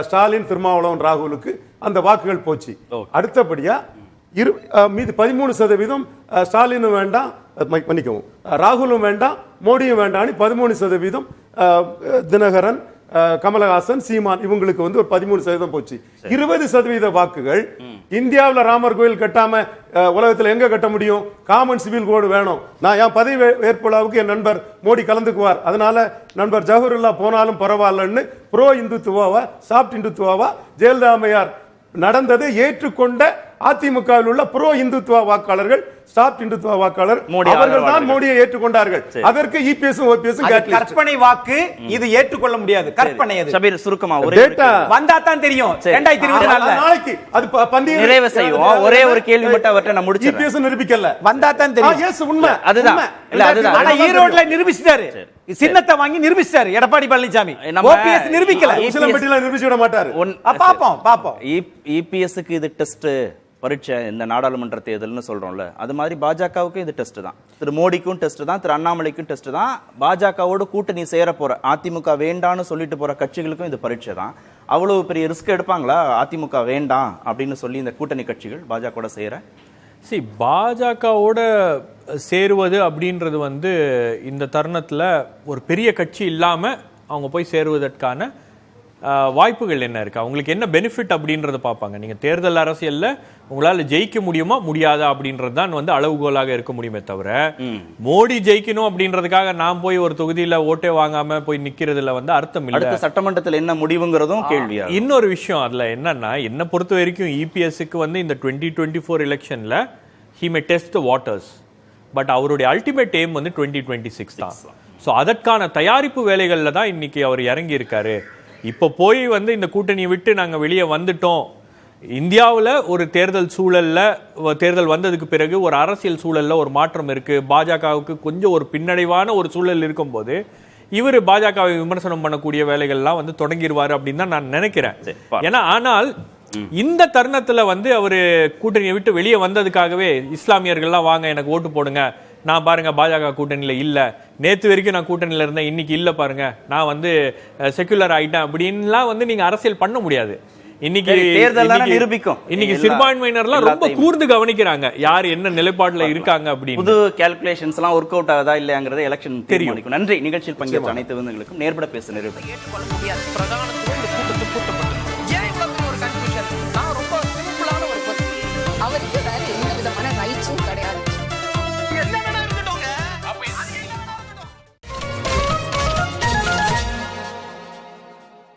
ஸ்டாலின், திருமாவளவன், ராகுலுக்கு அந்த வாக்குகள் போச்சு. அடுத்தபடியா மீது 13% ஸ்டாலினும் வேண்டாம், மன்னிக்கவும், ராகுலும் வேண்டாம், மோடியும் வேண்டாம், 13% தினகரன், கமலஹாசன், சீமான் இவங்களுக்கு ஒரு 13% போச்சு. 20% வாக்குகள் இந்தியாவில் ராமர் கோயில் கட்டாம உலகத்தில் எங்க கட்ட முடியும்? காமன் சிவில் கோடு வேணும். நான் என் பதவி ஏற்புலாவுக்கு என் நண்பர் மோடி கலந்துக்குவார், அதனால நண்பர் ஜவஹர்லா போனாலும் பரவாயில்லன்னு ப்ரோ இந்துத்துவாவா சாப்ட் இந்துத்துவாவா ஜெயலலிதா அம்மையார் நடந்ததை ஏற்றுக்கொண்ட அதிமுகவில் உள்ள ப்ரோ இந்துத்துவ வாக்காளர்கள், சாப்ட் இந்துத்துவ வாக்காளர், அவர்கள் தான் மோடியை ஏற்றுக்கொண்டார்கள். அதற்கு இபிஎஸ் ஓபிஎஸ் கற்பனை வாக்கு, இது ஏற்றுக்கொள்ள முடியாது. கற்பனை அது. ஷபீர் சுருக்கமா ஒரு டேட்டா வந்தா தான் தெரியும். 2024 நாளைக்கு அது பந்திய நிறைவு செய்வோம். ஒரே ஒரு கேள்வி மட்டும் அவர்ட்ட நான் முடிச்சேன். இபிஎஸ் நிரூபிக்கல, வந்தா தான் தெரியும். எஸ் உண்மை, அதுதான். இல்ல அதுதான். ஆனா ஈரோட்ல நிரூபிச்சிட்டாரு, சின்னத்தை வாங்கி நிரூபிச்சிட்டாரு எடப்பாடி பழனிசாமி. ஓபிஎஸ் நிரூபிக்கல, உசிலம்பட்டில நிரூபிச்சு விட மாட்டாரு. பாப்போம். இபிஎஸ்க்கு இது டெஸ்ட் பரீட்சை, இந்த நாடாளுமன்ற தேர்தல்னு சொல்றோம்ல, அது மாதிரி பாஜகவுக்கும் இது டெஸ்ட் தான். திரு மோடிக்கும் டெஸ்ட் தான், திரு அண்ணாமலைக்கும் டெஸ்ட் தான். பாஜகவோட கூட்டணி சேர போற, அதிமுக வேண்டான்னு சொல்லிட்டு போற கட்சிகளுக்கும் இது பரீட்சை தான். அவ்வளவு பெரிய ரிஸ்க் எடுப்பாங்களா அதிமுக வேண்டாம் அப்படின்னு சொல்லி இந்த கூட்டணி கட்சிகள் பாஜகவோட சேர? பாஜகவோட சேருவது அப்படின்றது இந்த தருணத்துல ஒரு பெரிய கட்சி இல்லாம அவங்க போய் சேருவதற்கான வாய்ப்புகள் என்ன இருக்கு, அவங்களுக்கு என்ன பெனிஃபிட் அப்படின்றத பார்ப்பாங்க. நீங்க தேர்தல் அரசியல்ல உங்களால ஜெயிக்க முடியுமா முடியாதா அப்படின்றது தான் அளவுகோலாக இருக்க முடியுமே தவிர, மோடி ஜெயிக்கணும் அப்படின்றதுக்காக நான் போய் ஒரு தொகுதியில ஓட்டே வாங்காம போய் நிக்கிறதுல அர்த்தம் இல்லை. சட்டமன்றத்தில் என்ன முடிவுங்கிறதும் கேள்வியா. இன்னொரு விஷயம் அதுல என்னன்னா, என்ன பொறுத்த வரைக்கும் இபிஎஸ்க்கு இந்த 2024 எலெக்ஷன்ல he may test the waters, but அவருடைய அல்டிமேட் எய்ம் 2026 தான். ஸோ அதற்கான தயாரிப்பு வேலைகள்ல தான் இன்னைக்கு அவர் இறங்கி இருக்காரு. இப்போ போய் இந்த கூட்டணியை விட்டு நாங்கள் வெளியே வந்துட்டோம், இந்தியாவுல ஒரு தேர்தல் சூழல்ல தேர்தல் வந்ததுக்கு பிறகு ஒரு அரசியல் சூழல்ல ஒரு மாற்றம் இருக்கு. பாஜகவுக்கு கொஞ்சம் ஒரு பின்னடைவான ஒரு சூழல் இருக்கும்போது இவர் பாஜகவை விமர்சனம் பண்ணக்கூடிய வேலைகள்லாம் வந்து தொடங்கிடுவாரு அப்படின்னு தான் நான் நினைக்கிறேன். ஏன்னா ஆனால் இந்த தருணத்துல வந்து அவரு கூட்டணியை விட்டு வெளியே வந்ததுக்காகவே இஸ்லாமியர்கள்லாம் வாங்க எனக்கு ஓட்டு போடுங்க, நான் பாருங்க பாஜக கூட்டணியில இல்ல, நேத்து வரைக்கும் நான் கூட்டணியில இருந்தேன், இன்னைக்கு இல்ல பாருங்க, நான் வந்து செக்குலர் ஆயிட்டேன் அப்படின்லாம் வந்து நீங்க அரசியல் பண்ண முடியாது. இன்னைக்கு இன்னைக்கு சிறுபான்மையினர்லாம் ரொம்ப கூர்ந்து கவனிக்கிறாங்க யார் என்ன நிலைப்பாடுல இருக்காங்க அப்படின்னு. புது கால்குலேஷன்ஸ் எல்லாம் ஒர்க் அவுட் ஆகுதா இல்லையாங்கிறத எலெக்ஷன் தெரியும். நன்றி. நிகழ்ச்சியில் பங்கேற்ற அனைத்து விருந்துகளுக்கும் நேர்பட பேச நிறைவு. ஏற்றுக்கொள்ள முடியாது. பிரதான கூட்டத்தை கூட்டப்பட்டது.